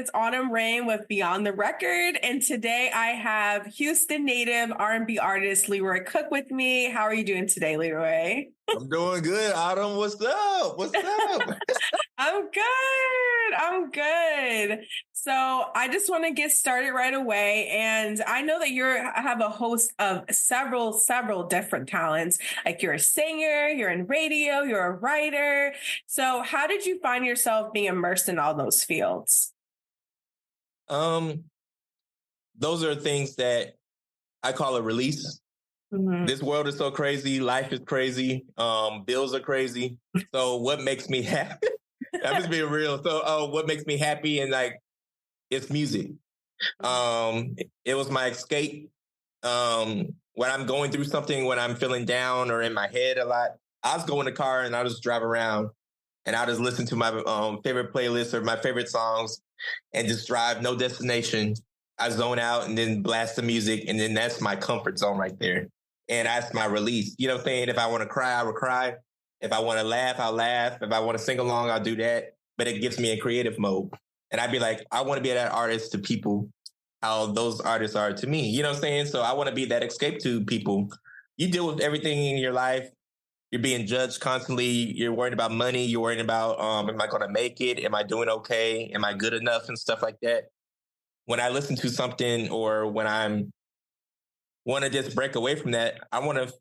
It's Autumn Rayne with Beyond the Record. And today I have Houston native R&B artist Leroy Cook with me. How are you doing today, Leroy? I'm doing good, Autumn. What's up? What's up? I'm good. I'm good. So I just want to get started right away. And I know that you have a host of several different talents. Like you're a singer, you're in radio, you're a writer. So how did you find yourself being immersed in all those fields? Those are things that I call a release. Mm-hmm. This world is so crazy. Life is crazy. Bills are crazy. So what makes me happy? I'm just being real. So what makes me happy and it's music. It was my escape. When I'm going through something, when I'm feeling down or in my head a lot, I'll just go in the car and I'll just drive around and I'll just listen to my favorite playlist or my favorite songs and just drive, no destination. I zone out and then blast the music, and then that's my comfort zone right there. And that's my release. You know what I'm saying? If I want to cry, I will cry. If I want to laugh, I'll laugh. If I want to sing along, I'll do that. But it gets me in creative mode. And I'd be like, I want to be that artist to people, how those artists are to me. You know what I'm saying? So I want to be that escape to people. You deal with everything in your life. You're being judged constantly. You're worried about money. You're worried about, am I going to make it? Am I doing okay? Am I good enough? And stuff like that. When I listen to something or when I'm want to just break away from that, I want to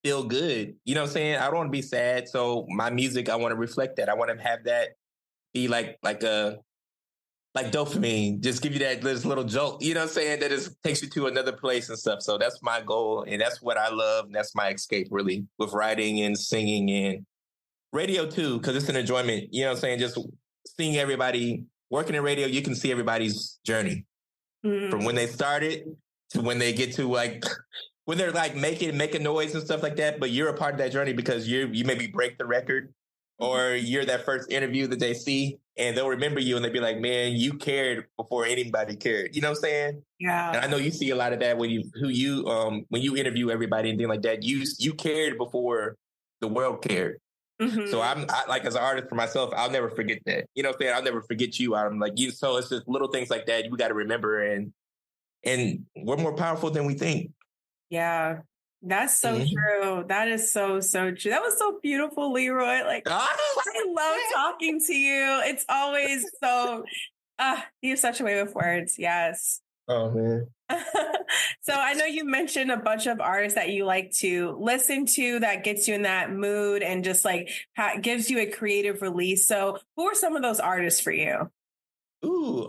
feel good. You know what I'm saying? I don't want to be sad. So my music, I want to reflect that. I want to have that be like dopamine, just give you this little jolt, you know what I'm saying? That just takes you to another place and stuff. So that's my goal. And that's what I love. And that's my escape really with writing and singing and radio too, because it's an enjoyment. You know what I'm saying? Just seeing everybody working in radio, you can see everybody's journey from when they started to when they get to when they're making noise and stuff like that. But you're a part of that journey because you maybe break the record or you're that first interview that they see and they'll remember you and they'll be like, man, you cared before anybody cared. You know what I'm saying? Yeah. And I know you see a lot of that when you interview everybody and things like that. You cared before the world cared. Mm-hmm. So I as an artist for myself, I'll never forget that. You know what I'm saying? I'll never forget you. I'm like you. So it's just little things like that we got to remember, and we're more powerful than we think. Yeah, that's so true. That is so true. That was so beautiful, Leroy. I love talking to you. It's always so. You have such a way with words. Yes. Oh man. So I know you mentioned a bunch of artists that you like to listen to that gets you in that mood and just gives you a creative release. So who are some of those artists for you? Ooh,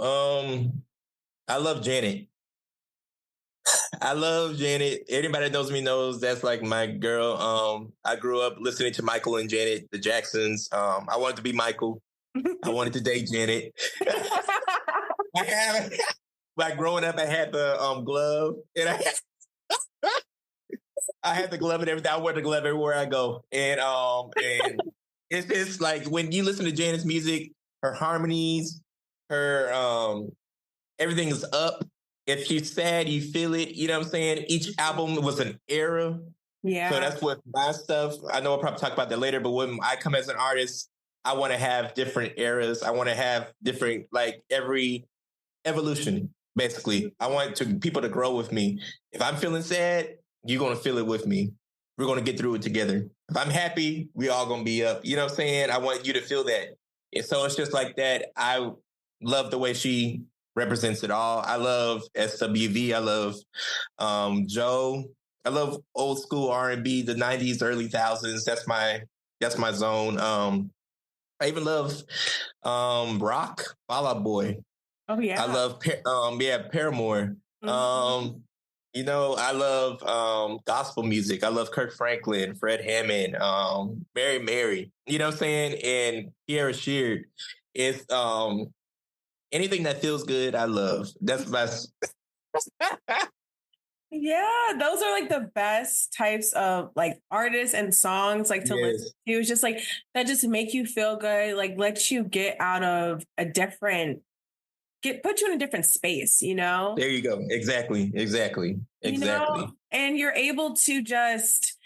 I love Janet. Anybody that knows me knows that's like my girl. I grew up listening to Michael and Janet, the Jacksons. I wanted to be Michael. I wanted to date Janet. Growing up, I had the glove, and I had the glove and everything. I wear the glove everywhere I go, and it's just like when you listen to Janet's music, her harmonies, her everything is up. If she's sad, you feel it. You know what I'm saying? Each album was an era. Yeah. So that's what my stuff. I know I'll probably talk about that later, but when I come as an artist, I want to have different eras. I want to have different every evolution. Basically, I want people to grow with me. If I'm feeling sad, you're going to feel it with me. We're going to get through it together. If I'm happy, we all going to be up. You know what I'm saying? I want you to feel that. And so it's just like that. I love the way she represents it all. I love SWV. I love Joe. I love old school R&B, the 90s, early 2000s. That's my zone. I even love rock, Fall Out Boy. Oh yeah. I love Paramore. Mm-hmm. I love gospel music. I love Kirk Franklin, Fred Hammond, Mary Mary. You know what I'm saying? And Kiara Sheard. It's anything that feels good, I love. That's my Yeah, those are the best types of artists and songs to listen to. It's just that just make you feel good, let you get out of a different put you in a different space, There you go. Exactly. And you're able to just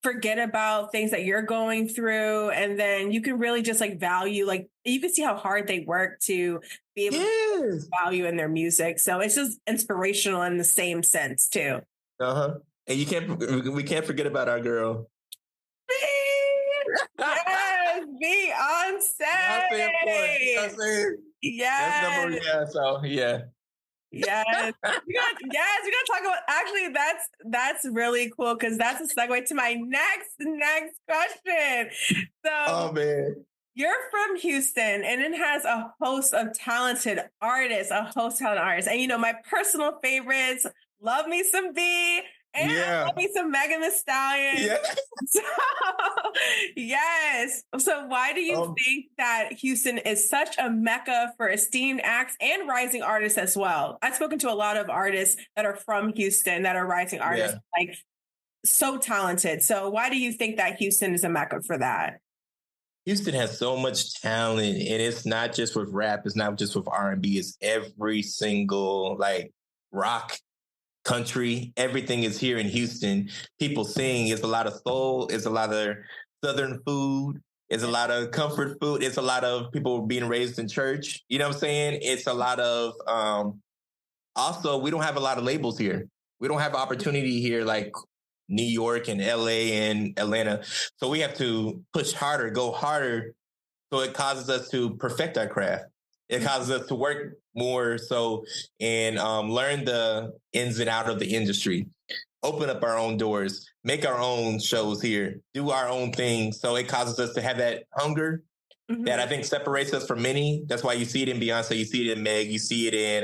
forget about things that you're going through, and then you can really just like value, like you can see how hard they work to be able to value in their music. So it's just inspirational in the same sense too. And we can't forget about our girl. Yes, Beyonce. Beyonce, yes. That's number, yeah. So yeah. Yes. We gotta talk about, actually that's really cool because that's a segue to my next question. So oh man. You're from Houston, and it has a host of talented artists, And you know, my personal favorites, love me some B, and love me some Megan Thee Stallion. Yeah. So, yes. So why do you think that Houston is such a mecca for esteemed acts and rising artists as well? I've spoken to a lot of artists that are from Houston that are rising artists, like so talented. So why do you think that Houston is a mecca for that? Houston has so much talent, and it's not just with rap. It's not just with R&B. It's every single like rock, country. Everything is here in Houston. People sing. It's a lot of soul. It's a lot of Southern food. It's a lot of comfort food. It's a lot of people being raised in church. You know what I'm saying? It's a lot of also, we don't have a lot of labels here. We don't have opportunity here like New York and LA and Atlanta. So we have to push harder, go harder. So it causes us to perfect our craft. It causes us to work more and learn the ins and out of the industry, open up our own doors, make our own shows here, do our own thing. So it causes us to have that hunger that I think separates us from many. That's why you see it in Beyonce, you see it in Meg, you see it in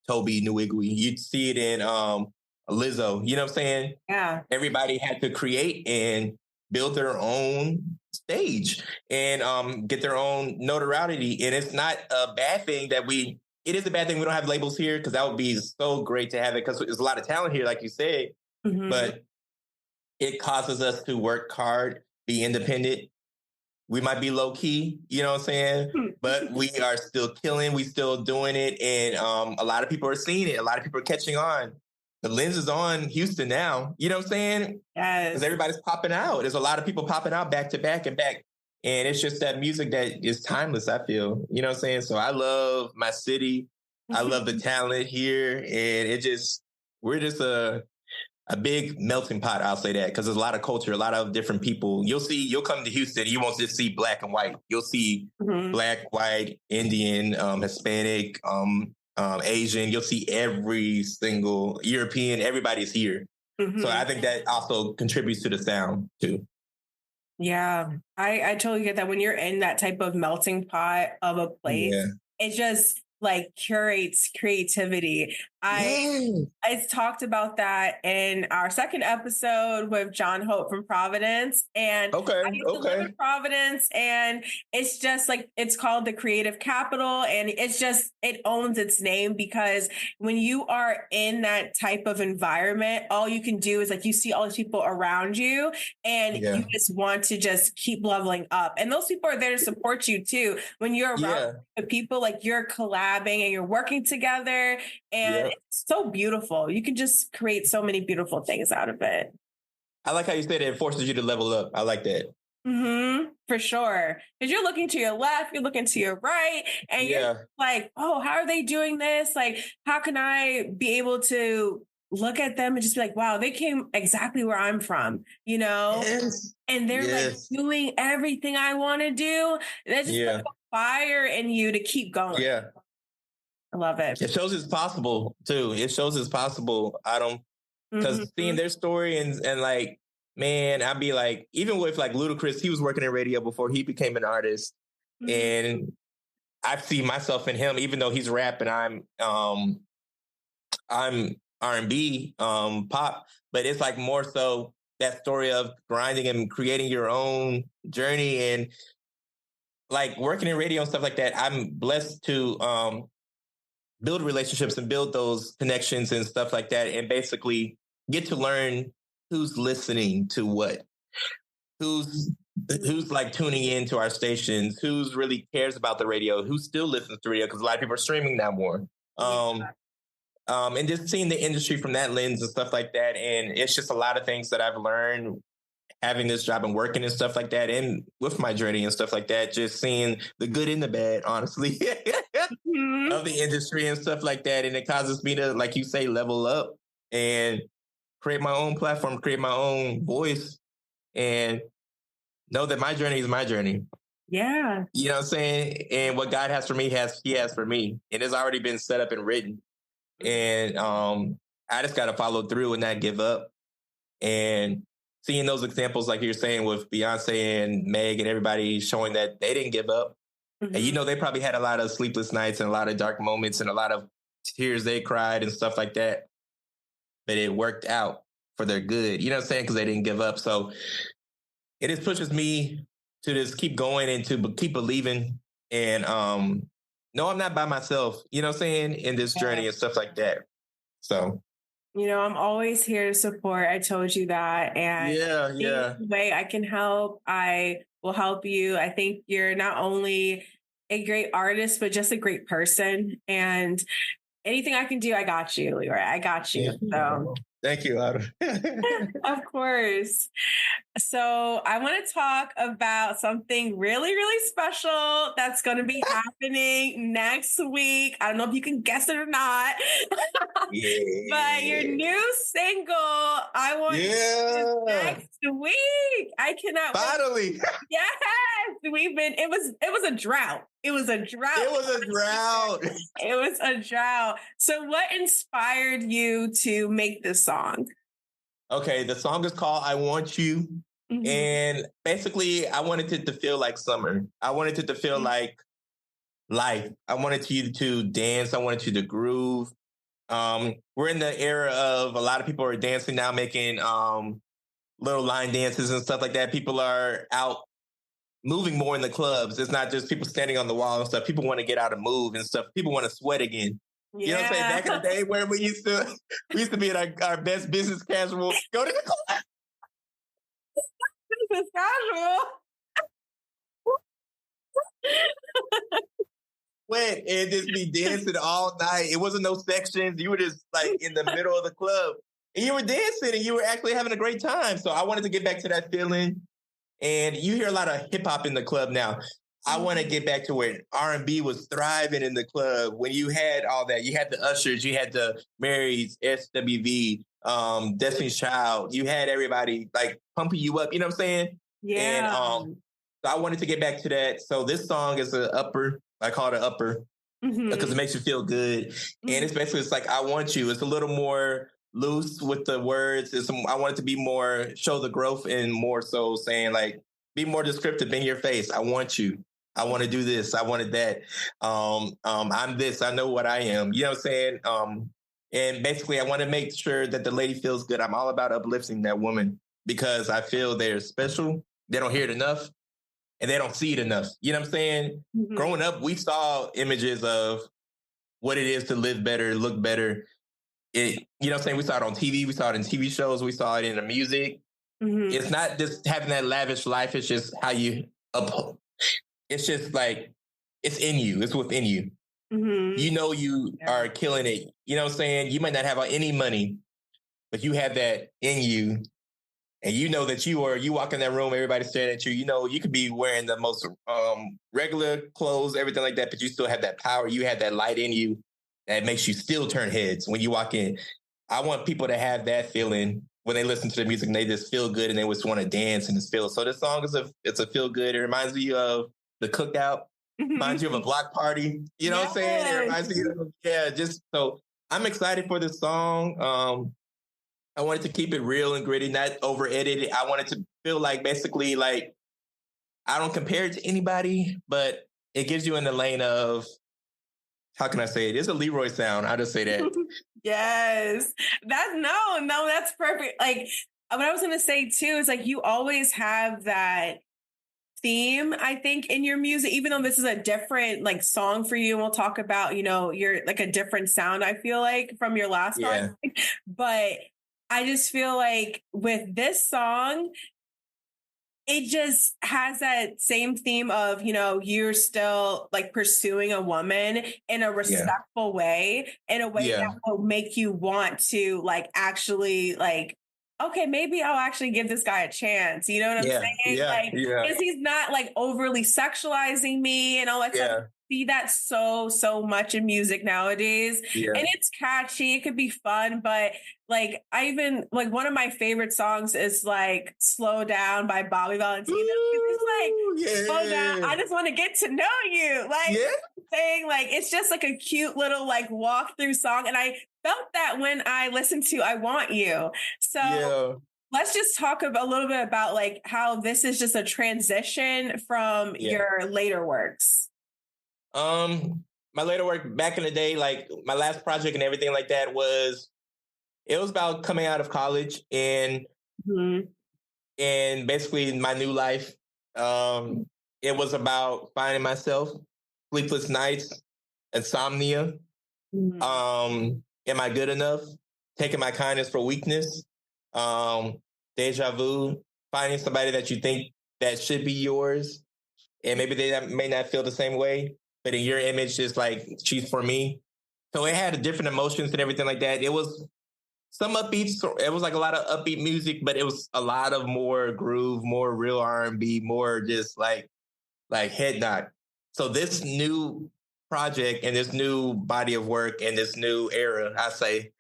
Toby Nwigwe, you see it in Lizzo, you know what I'm saying? Yeah. Everybody had to create and build their own stage and get their own notoriety. And it's not a bad thing it is a bad thing we don't have labels here, because that would be so great to have it, because there's a lot of talent here, like you said, but it causes us to work hard, be independent. We might be low key, you know what I'm saying? But we are still killing, we still doing it. And a lot of people are seeing it. A lot of people are catching on. The lens is on Houston now. You know what I'm saying? Yes. Because everybody's popping out. There's a lot of people popping out back to back and back. And it's just that music that is timeless, I feel. You know what I'm saying? So I love my city. I love the talent here. And we're just a big melting pot, I'll say that, because there's a lot of culture, a lot of different people. You'll come to Houston, you won't just see black and white. You'll see black, white, Indian, Hispanic, Asian. You'll see every single European. Everybody's here. So I think that also contributes to the sound too. Yeah, I totally get that. When you're in that type of melting pot of a place, it just like curates creativity. I talked about that in our second episode with John Hope from Providence. And I used to live in Providence, and it's just like, it's called the creative capital. And it owns its name, because when you are in that type of environment, all you can do is like, you see all these people around you, and you just want to just keep leveling up. And those people are there to support you too. When you're around the people, like you're collabing and you're working together, and it's so beautiful. You can just create so many beautiful things out of it. I like how you said it forces you to level up. I like that. For sure. Because you're looking to your left, you're looking to your right, and you're like, oh, how are they doing this? Like, how can I be able to look at them and just be like, wow, they came exactly where I'm from, you know? And they're like doing everything I want to do. There's just like a fire in you to keep going. Yeah. I love it. It shows it's possible too. It shows it's possible. Because seeing their story and like, man, I'd be like, even with like Ludacris, he was working in radio before he became an artist. And I see myself in him, even though he's rap and I'm R&B, pop, but it's like more so that story of grinding and creating your own journey and like working in radio and stuff like that. I'm blessed to build relationships and build those connections and stuff like that, and basically get to learn who's listening to what, who's like tuning into our stations, who's really cares about the radio, who still listens to radio, because a lot of people are streaming now more. And just seeing the industry from that lens and stuff like that. And it's just a lot of things that I've learned having this job and working and stuff like that, and with my journey and stuff like that, just seeing the good and the bad, honestly, Mhm. of the industry and stuff like that. And it causes me to, like you say, level up and create my own platform, create my own voice, and know that my journey is my journey. Yeah. You know what I'm saying? And what God has for me he has for me. And it's already been set up and written. And I just gotta follow through and not give up. And seeing those examples, like you're saying, with Beyonce and Meg and everybody showing that they didn't give up. Mm-hmm. And they probably had a lot of sleepless nights and a lot of dark moments and a lot of tears they cried and stuff like that. But it worked out for their good. You know what I'm saying? Because they didn't give up. So it just pushes me to just keep going and to keep believing. And no, I'm not by myself, you know what I'm saying, in this journey and stuff like that. So, I'm always here to support. I told you that. And yeah. Any way I can help, I will help you. I think you're not only a great artist, but just a great person. And anything I can do, I got you, Leroy. I got you. So. Thank you, Autumn. Of course. So I want to talk about something really, really special that's going to be happening next week. I don't know if you can guess it or not, but your new single, I Want You, next week. I cannot finally. Wait. Yes, it was a drought. It was a drought. So what inspired you to make this song? Okay, the song is called I Want You. Mm-hmm. And basically, I wanted it to feel like summer. I wanted it to feel like life. I wanted you to dance. I wanted you to groove. We're in the era of a lot of people are dancing now, making little line dances and stuff like that. People are out moving more in the clubs. It's not just people standing on the wall and stuff. People want to get out and move and stuff. People want to sweat again. Yeah. You know what I'm saying? Back in the day where we used to be at our best business casual. Go to the club. Business casual. Went and just be dancing all night. It wasn't no sections. You were just like in the middle of the club. And you were dancing and you were actually having a great time. So I wanted to get back to that feeling. And you hear a lot of hip hop in the club now. I want to get back to where R&B was thriving in the club. When you had all that, you had the Ushers, you had the Marys, SWV, Destiny's Child. You had everybody like pumping you up. You know what I'm saying? Yeah. And so I wanted to get back to that. So this song is an upper. I call it an upper because it makes you feel good. And it's basically, it's like, I want you. It's a little more loose with the words. I want it to be more, show the growth and more so saying like, be more descriptive in your face. I want you. I want to do this. I wanted that. I'm this. I know what I am. You know what I'm saying? And basically, I want to make sure that the lady feels good. I'm all about uplifting that woman because I feel they're special. They don't hear it enough. And they don't see it enough. You know what I'm saying? Mm-hmm. Growing up, we saw images of what it is to live better, look better. You know what I'm saying? We saw it on TV. We saw it in TV shows. We saw it in the music. Mm-hmm. It's not just having that lavish life. It's just how you it's just like, it's in you. It's within you. Mm-hmm. You are killing it. You know what I'm saying? You might not have any money, but you have that in you. And you know that you walk in that room, everybody's staring at you. You know, you could be wearing the most regular clothes, everything like that, but you still have that power. You have that light in you that makes you still turn heads when you walk in. I want people to have that feeling when they listen to the music and they just feel good and they just want to dance and just feel. So this song it's a feel good. It reminds me of the cookout. Reminds you of a block party. You know what I'm saying? It reminds me of, just so I'm excited for this song. I wanted to keep it real and gritty, not over edited. I wanted to feel like basically like I don't compare it to anybody, but it gives you in the lane of, how can I say it? It's a Leroy sound. I'll just say that. Yes. That's perfect. Like what I was going to say too, is like you always have that theme, I think, in your music, even though this is a different like song for you. And we'll talk about, you're like a different sound, I feel like, from your last project. But I just feel like with this song, it just has that same theme of, you're still like pursuing a woman in a respectful way, in a way that will make you want to like actually like, okay, maybe I'll actually give this guy a chance. You know what I'm Yeah, saying? yeah, Like, yeah, because he's not like overly sexualizing me and all that stuff. yeah, See that so much in music nowadays. yeah. And it's catchy, it could be fun, but like I even like one of my favorite songs is like Slow Down by Bobby Valentino. It's like, Ooh, slow down. yeah, I just want to get to know you. Like yeah, saying like it's just like a cute little like walk through song. And I felt that when I listened to I Want You. So yeah, let's just talk a little bit about like how this is just a transition from yeah. your later works. My later work back in the day, like my last project and everything like that it was about coming out of college Mhm. and basically my new life. It was about finding myself, sleepless nights, insomnia. Mhm. Am I good enough? Taking my kindness for weakness. Um, Deja vu, finding somebody that you think that should be yours, and maybe may not feel the same way, but in your image, is like she's for me. So it had different emotions and everything like that. It was some upbeat. It was like a lot of upbeat music, but it was a lot of more groove, more real R&B, more just like head nod. So this new project and this new body of work and this new era, I say,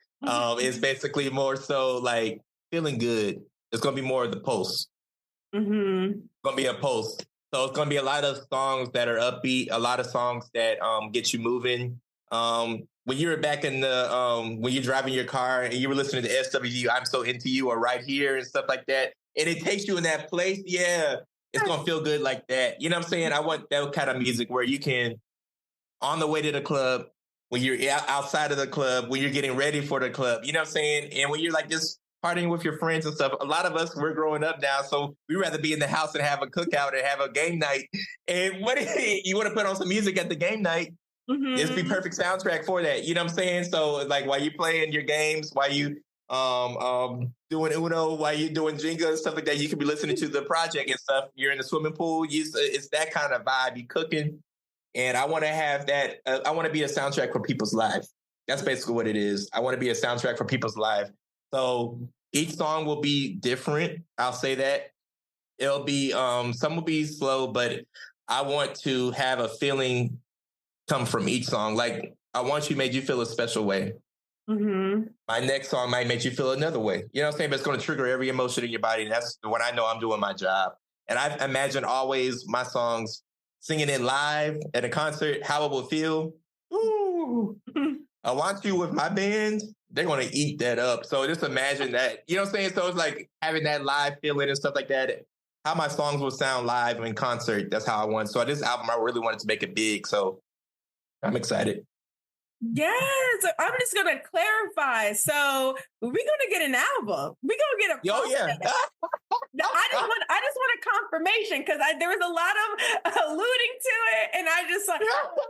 is basically more so like feeling good. It's gonna be more of the pulse. Mm-hmm. It's gonna be a pulse. So it's gonna be a lot of songs that are upbeat, a lot of songs that get you moving. When you were back in the when you're driving your car and you were listening to SWU, I'm So Into You, or Right Here and stuff like that, and it takes you in that place, yeah, it's gonna feel good like that. You know what I'm saying? I want that kind of music where you can, on the way to the club, when you're outside of the club, when you're getting ready for the club, you know what I'm saying? And when you're like just partying with your friends and stuff, a lot of us, we're growing up now, so we rather be in the house and have a cookout and have a game night. And what you want to put on some music at the game night? This be Mm-hmm. perfect soundtrack for that. You know what I'm saying? So like while you playing your games, while you doing Uno, while you doing Jenga and stuff like that, you could be listening to the project and stuff. You're in the swimming pool. It's that kind of vibe. You cooking, and I want to have that. I want to be a soundtrack for people's lives. That's basically what it is. I want to be a soundtrack for people's life. So each song will be different. I'll say that. It'll be some will be slow, but I want to have a feeling come from each song. Like I Want You made you feel a special way. Mm-hmm. My next song might make you feel another way. You know what I'm saying? But it's going to trigger every emotion in your body. And that's when I know I'm doing my job. And I imagine always my songs singing it live at a concert, how it will feel. Ooh, I Want You with my band, they're going to eat that up. So just imagine that. You know what I'm saying? So it's like having that live feeling and stuff like that. How my songs will sound live in concert. That's how I want. So this album, I really wanted to make it big. So I'm excited. Yes, I'm just gonna clarify. So we're gonna get an album. We're gonna get a Oh yeah. I just want a confirmation because there was a lot of alluding to it, and I just like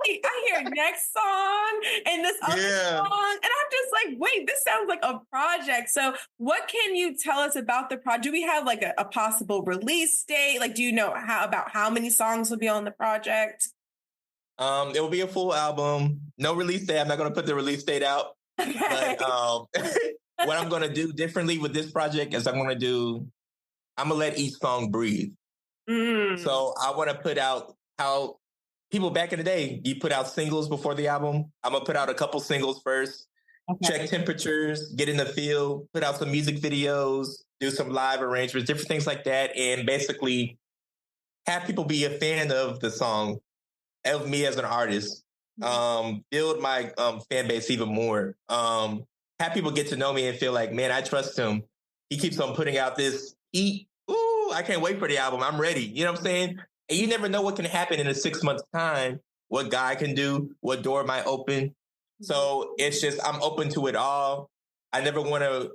wait, I hear next song and this other song, and I'm just like, wait, this sounds like a project. So what can you tell us about the project? Do we have like a possible release date? Like, do you know how many songs will be on the project? It will be a full album. No release date. I'm not going to put the release date out. Okay. But what I'm going to do differently with this project is I'm going to let each song breathe. So I want to put out how people back in the day, you put out singles before the album. I'm going to put out a couple singles first, check temperatures, get in the field, put out some music videos, do some live arrangements, different things like that. And basically have people be a fan of the song, of me as an artist, build my fan base even more, have people get to know me and feel like, man, I trust him. He keeps on putting out this heat. Ooh, I can't wait for the album. I'm ready. You know what I'm saying? And you never know what can happen in a 6 months time, what God can do, what door might open. So it's just, I'm open to it all. I never want to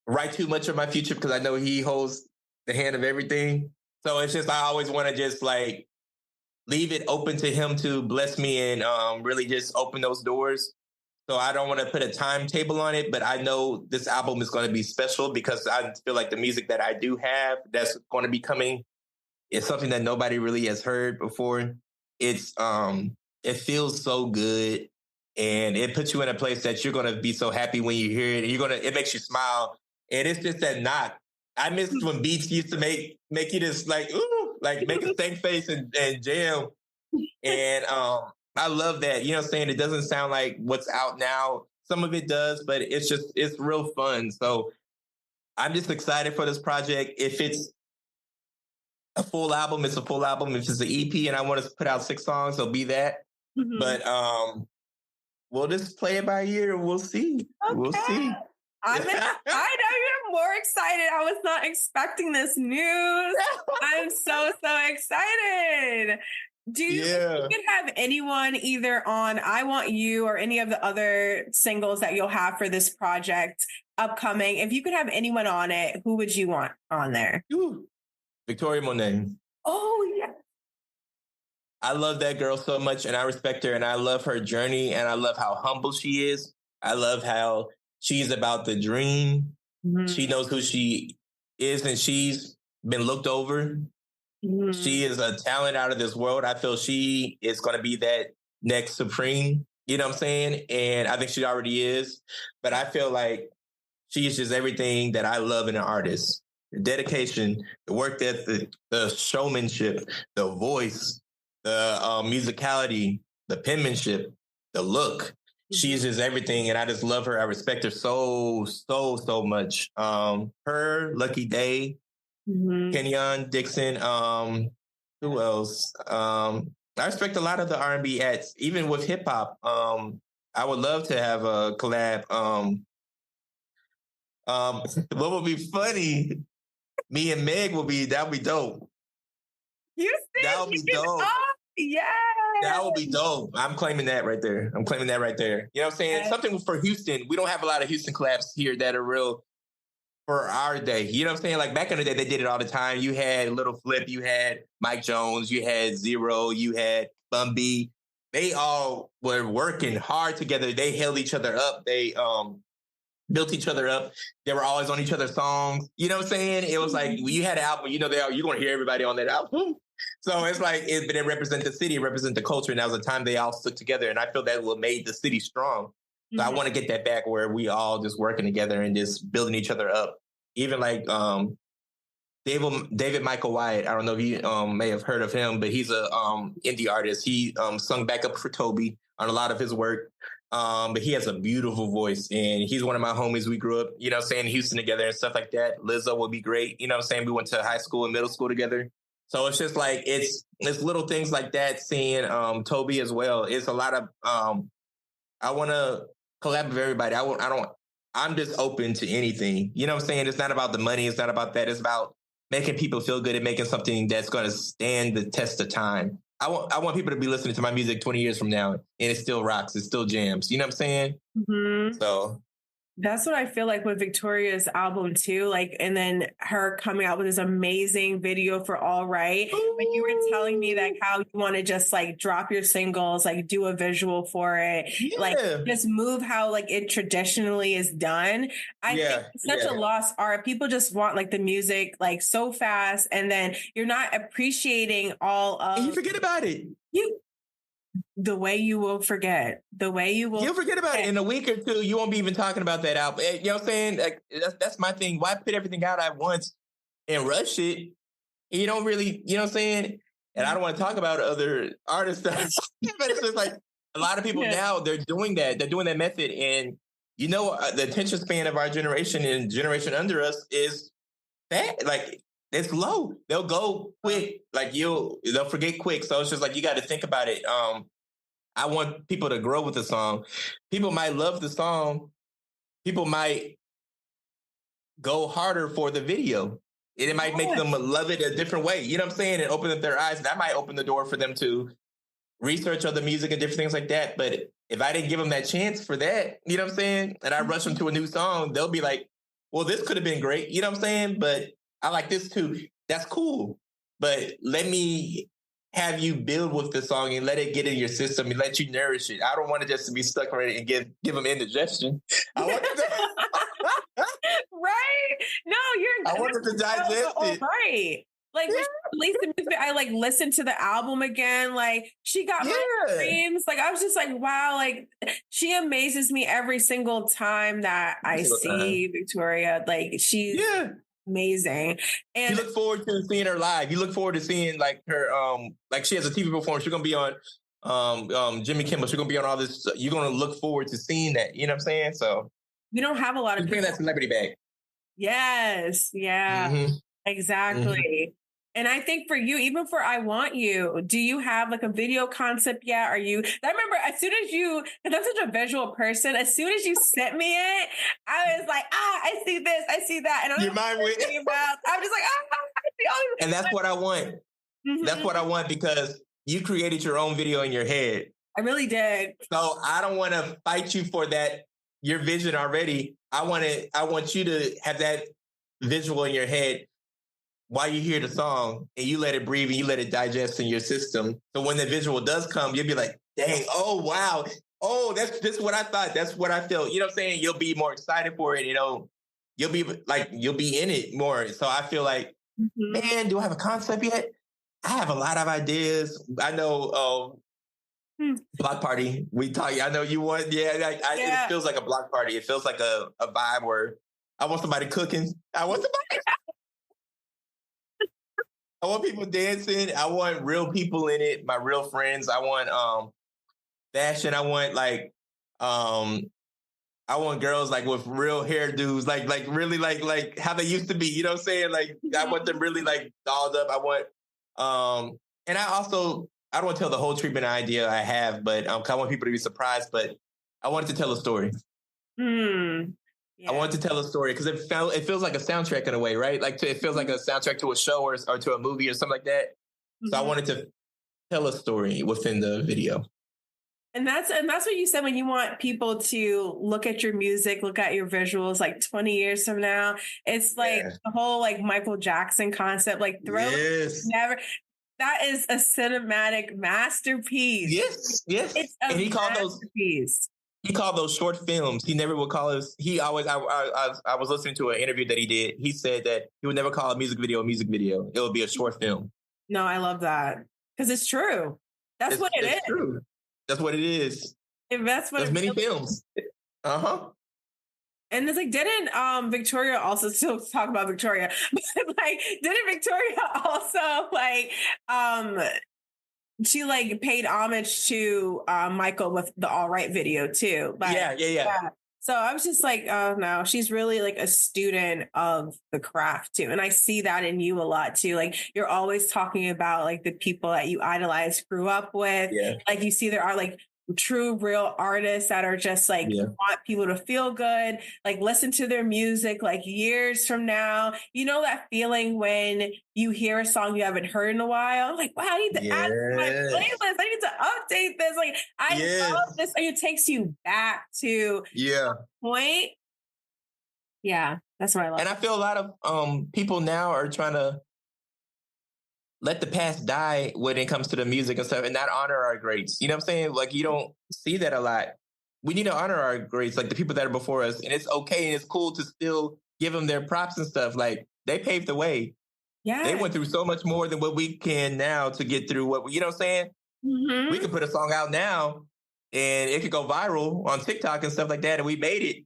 write too much of my future because I know he holds the hand of everything. So it's just, I always want to just like, leave it open to him to bless me and really just open those doors. So I don't want to put a timetable on it, but I know this album is going to be special because I feel like the music that I do have that's going to be coming is something that nobody really has heard before. It's it feels so good and it puts you in a place that you're going to be so happy when you hear it. And it makes you smile And it's just that knock. I missed when beats used to make you just like, ooh, like make a stank face and jam. And I love that. You know what I'm saying? It doesn't sound like what's out now. Some of it does, but it's real fun. So I'm just excited for this project. If it's a full album, it's a full album. If it's an EP and I want to put out 6 songs, it'll be that. Mm-hmm. But we'll just play it by ear and we'll see. Okay. We'll see. I know you're more excited. I was not expecting this news. I'm so excited. Do you think you could have anyone either on I Want You or any of the other singles that you'll have for this project upcoming? If you could have anyone on it, who would you want on there? Ooh. Victoria Monet. Oh, yeah. I love that girl so much and I respect her and I love her journey and I love how humble she is. I love how she's about the dream. Mm-hmm. She knows who she is and she's been looked over. Mm-hmm. She is a talent out of this world. I feel she is going to be that next Supreme, you know what I'm saying? And I think she already is. But I feel like she is just everything that I love in an artist. The dedication, the work ethic, the showmanship, the voice, the musicality, the penmanship, the look. She's just everything, and I just love her. I respect her so much. Her, Lucky Day, Kenyon Dixon. Who else? I respect a lot of the R&B acts, even with hip hop. I would love to have a collab. What would be funny? Me and Meg that'd be dope. That would be dope. Yeah. That would be dope. I'm claiming that right there. You know what I'm saying? Something for Houston. We don't have a lot of Houston collabs here that are real for our day. You know what I'm saying? Like back in the day, they did it all the time. You had Little Flip, you had Mike Jones, you had Zero, you had Bun B. They all were working hard together. They held each other up. They built each other up. They were always on each other's songs. You know what I'm saying? It was like, when you had an album, you're going to hear everybody on that album. So it's like, it represents the city, it represents the culture. And that was the time they all stuck together. And I feel that what made the city strong. So I want to get that back where we all just working together and just building each other up. Even like David Michael Wyatt. I don't know if you may have heard of him, but he's a indie artist. He sung backup for Toby on a lot of his work. But he has a beautiful voice and he's one of my homies. We grew up, you know what I'm saying, in Houston together and stuff like that. Lizzo would be great. You know what I'm saying? We went to high school and middle school together. So it's just like, it's little things like that, seeing Toby as well. It's a lot of, I want to collab with everybody. I'm just open to anything. You know what I'm saying? It's not about the money. It's not about that. It's about making people feel good and making something that's going to stand the test of time. I want people to be listening to my music 20 years from now and it still rocks. It still jams. You know what I'm saying? Mm-hmm. So that's what I feel like with Victoria's album too. Like, and then her coming out with this amazing video for All Right. When you were telling me like how you want to just like drop your singles, like do a visual for it, like just move how like it traditionally is done. I think it's such a lost art. People just want like the music like so fast, and then you're not appreciating all of. And you forget about it. The way you will forget. You'll forget about it in a week or two. You won't be even talking about that album. You know what I'm saying? Like, that's my thing. Why put everything out at once and rush it? You don't really, you know what I'm saying? And I don't want to talk about other artists. But it's just like a lot of people now, they're doing that. They're doing that method. And, you know, the attention span of our generation and generation under us is that, like, it's low. They'll go quick. Like they'll forget quick. So it's just like, you got to think about it. I want people to grow with the song. People might love the song. People might go harder for the video. And it might make them love it a different way. You know what I'm saying? And open up their eyes. That might open the door for them to research other music and different things like that. But if I didn't give them that chance for that, you know what I'm saying? And I rush them to a new song, they'll be like, well, this could have been great. You know what I'm saying? But I like this too. That's cool. But let me have you build with the song and let it get in your system and let you nourish it. I don't want it just to be stuck on it and give them indigestion. I want it to, right? No, I want it to digest it. Right. Like when she released the music, I like listened to the album again. Like she got my dreams. Like I was just like, wow, like she amazes me every single time that I see Victoria. Like she's amazing. And you look forward to seeing her live. You look forward to seeing like her like she has a TV performance. She's gonna be on Jimmy Kimmel. She's gonna be on all this. You're gonna look forward to seeing that. You know what I'm saying? So we don't have a lot of bring that celebrity back. Yes. Yeah. Mm-hmm. Exactly. Mm-hmm. And I think for you, even for I Want You, do you have like a video concept yet? Are you, I remember as soon as you, because I'm such a visual person, as soon as you sent me it, I was like, I see this, I see that. And your mind went. I'm just like, I see all this. And that's what I want. Mm-hmm. That's what I want because you created your own video in your head. I really did. So I don't want to fight you for that, your vision already. I want you to have that visual in your head while you hear the song and you let it breathe and you let it digest in your system. So when the visual does come, you'll be like, dang, oh, wow. Oh, that's what I thought. That's what I felt. You know what I'm saying? You'll be more excited for it. You know, you'll be in it more. So I feel like, man, do I have a concept yet? I have a lot of ideas. I know block party. We talk. I know you want. It feels like a block party. It feels like a vibe where I want somebody cooking. I want people dancing. I want real people in it. My real friends. I want fashion. I want I want girls like with real hairdos, like really like how they used to be. You know what I'm saying? Like I want them really like dolled up. I want and I don't want to tell the whole treatment idea I have, but I want people to be surprised. But I wanted to tell a story. Yeah. I wanted to tell a story because it feels like a soundtrack in a way, right? Like it feels like a soundtrack to a show or to a movie or something like that. So I wanted to tell a story within the video. And that's what you said when you want people to look at your music, look at your visuals like 20 years from now. It's like the whole like Michael Jackson concept, like never. That is a cinematic masterpiece. Yes. It's a masterpiece. He called those short films. He never would call us. He always. I was listening to an interview that he did. He said that he would never call a music video a music video. It would be a short film. No, I love that because it's true. That's what it is. True. That's what it is. There's many films. And it's like, didn't Victoria also still talk about Victoria? But like, didn't Victoria also like she like paid homage to Michael with the All Right video too? Like, yeah. So I was just like, oh no, she's really like a student of the craft too. And I see that in you a lot too. Like you're always talking about like the people that you idolize, grew up with. Yeah. Like you see there are like true, real artists that are just like want people to feel good, like listen to their music like years from now. You know that feeling when you hear a song you haven't heard in a while? Like, wow, I need to add to my playlist. I need to update this. Like, I love this. And it takes you back to the point. Yeah, that's what I love. And I feel a lot of people now are trying to let the past die when it comes to the music and stuff and not honor our greats. You know what I'm saying? Like, you don't see that a lot. We need to honor our greats, like the people that are before us. And it's okay and it's cool to still give them their props and stuff. Like, they paved the way. Yeah. They went through so much more than what we can now to get through what, you know what I'm saying? Mm-hmm. We could put a song out now and it could go viral on TikTok and stuff like that. And we made it.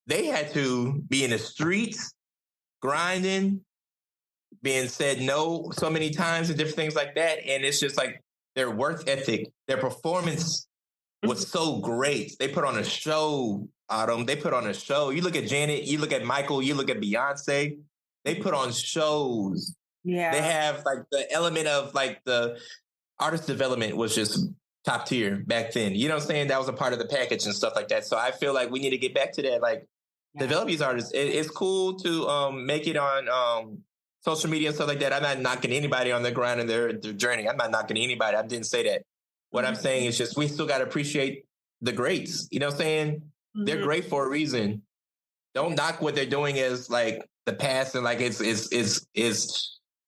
They had to be in the streets, grinding, being said no so many times and different things like that. And it's just like their work ethic, their performance was so great. They put on a show, Autumn. They put on a show. You look at Janet, you look at Michael, you look at Beyonce. They put on shows. Yeah. They have like the element of like the artist development was just top tier back then. You know what I'm saying? That was a part of the package and stuff like that. So I feel like we need to get back to that. Like develop these artists. It's cool to make it on social media and stuff like that. I'm not knocking anybody on the grind and their journey. I'm not knocking anybody. I didn't say that. What I'm saying is just we still got to appreciate the greats. You know what I'm saying? Mm-hmm. They're great for a reason. Don't knock what they're doing as like the past and like it's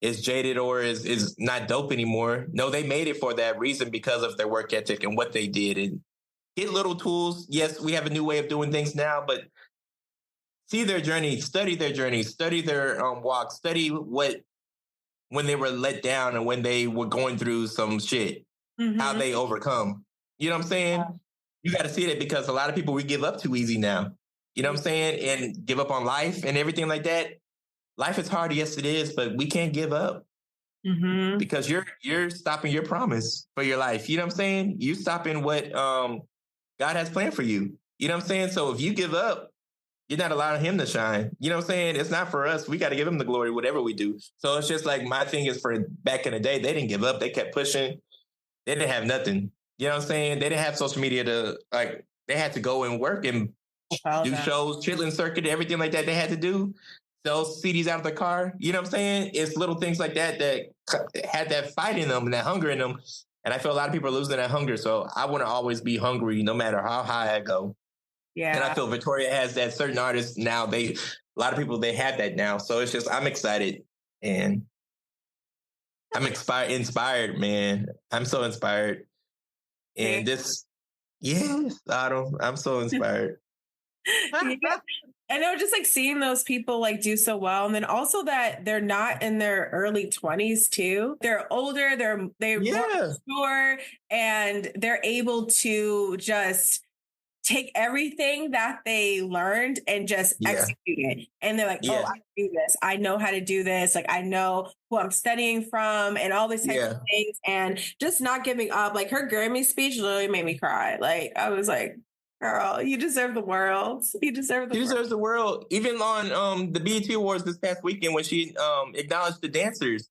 jaded or is not dope anymore. No, they made it for that reason because of their work ethic and what they did. And get little tools. Yes, we have a new way of doing things now, but see their journey, study their walk, study what when they were let down and when they were going through some shit, how they overcome. You know what I'm saying? Yeah. You got to see that because a lot of people, we give up too easy now. You know what I'm saying? And give up on life and everything like that. Life is hard, yes, it is, but we can't give up because you're stopping your promise for your life. You know what I'm saying? You stopping what God has planned for you. You know what I'm saying? So if you give up, you're not allowing him to shine. You know what I'm saying? It's not for us. We got to give him the glory, whatever we do. So it's just like my thing is for back in the day, they didn't give up. They kept pushing. They didn't have nothing. You know what I'm saying? They didn't have social media to like, they had to go and work and do shows, Chitlin Circuit, everything like that they had to do. Sell CDs out of the car. You know what I'm saying? It's little things like that that had that fight in them and that hunger in them. And I feel a lot of people are losing that hunger. So I want to always be hungry no matter how high I go. Yeah. And I feel Victoria has that. Certain artists now, a lot of people, they have that now. So it's just, I'm excited and I'm inspired, man. I'm so inspired. And Autumn, I'm so inspired. Yeah. I know, just like seeing those people like do so well, and then also that they're not in their early 20s too. They're older, they're more mature, and they're able to just take everything that they learned and just execute it. And they're like, oh, I can do this. I know how to do this. Like, I know who I'm studying from and all these types of things, and just not giving up. Like her Grammy speech literally made me cry. Like I was like, girl, you deserve the world. You deserve the world. She deserves the world. Even on the BET Awards this past weekend when she acknowledged the dancers.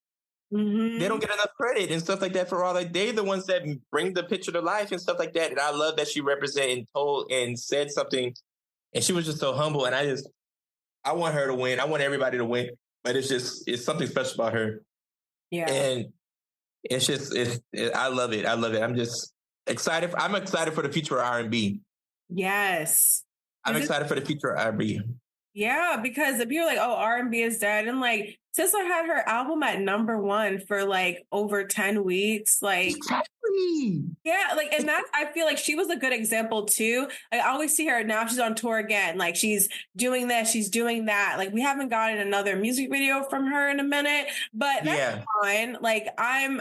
They don't get enough credit and stuff like that for all that. They're the ones that bring the picture to life and stuff like that. And I love that she represented and told and said something. And she was just so humble. And I want her to win. I want everybody to win. But it's something special about her. Yeah. And it's just, I love it. I love it. I'm just excited. I'm excited for the future of R&B. Yes. I'm excited for the future of R&B. Yeah, because if you're like, oh, R&B is dead, and like Sisla had her album at #1 for like over 10 weeks, like exactly. Yeah, like, and that I feel like she was a good example too. I always see her now; she's on tour again. Like she's doing this, she's doing that. Like we haven't gotten another music video from her in a minute, but that's fine. Like I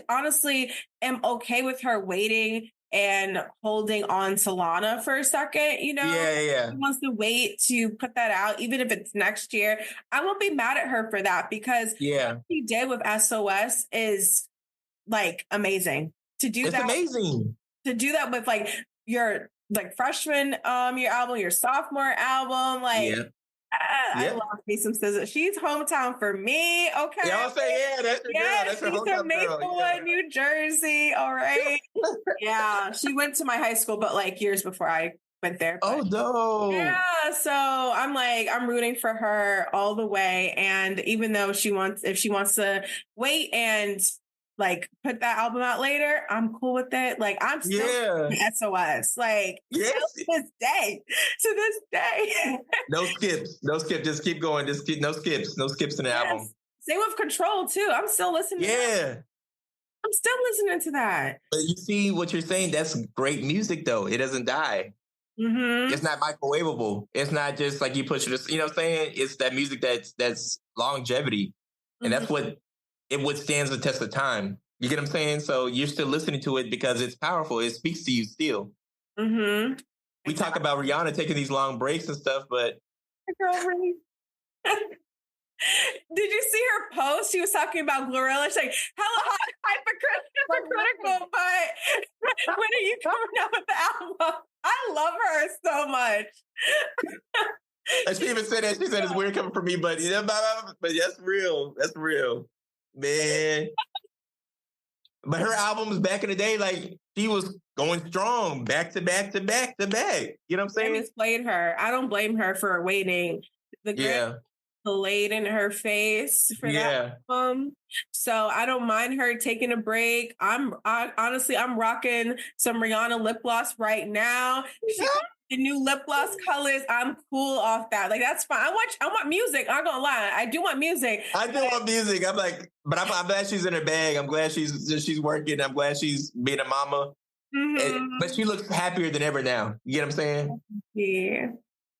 honestly am okay with her waiting and holding on to Lana for a second, you know? Yeah. She wants to wait to put that out, even if it's next year. I won't be mad at her for that because what she did with SOS is like amazing. It's amazing. To do that with like your like freshman your album, your sophomore album, like I love me some SZA. She's hometown for me. Okay. Yeah, I'll say, that's her girl. That's her hometown girl. She's from Maplewood, New Jersey. All right. Yeah. She went to my high school, but like years before I went there. But, no. Yeah. So I'm rooting for her all the way. And even though if she wants to wait and like put that album out later, I'm cool with it. Like I'm still SOS. Like to this day. No skips. Just keep going. No skips in the album. Same with Control too. I'm still listening. I'm still listening to that. But you see what you're saying? That's great music though. It doesn't die. It's not microwavable. It's not just like you push it. You know what I'm saying? It's that music that's longevity, and that's what. It withstands the test of time. You get what I'm saying? So you're still listening to it because it's powerful. It speaks to you still. We talk about Rihanna taking these long breaks and stuff, but... Girl, really? Did you see her post? She was talking about Glorilla. She's like, hella hypocritical, but when are you coming out with the album? I love her so much. And she even said that. She said it's weird coming from me, but that's real. That's real. Man. But her albums back in the day, like she was going strong, back to back to back to back. You know what I'm saying? I misplayed her. I don't blame her for waiting. The laid in her face for that album. So I don't mind her taking a break. Honestly, I'm rocking some Rihanna lip gloss right now. The new lip gloss colors, I'm cool off that. Like that's fine. I want music. I'm not gonna lie. I do want music. I'm like, but I'm glad she's in her bag. I'm glad she's working. I'm glad she's being a mama. But she looks happier than ever now. You get what I'm saying? Yeah.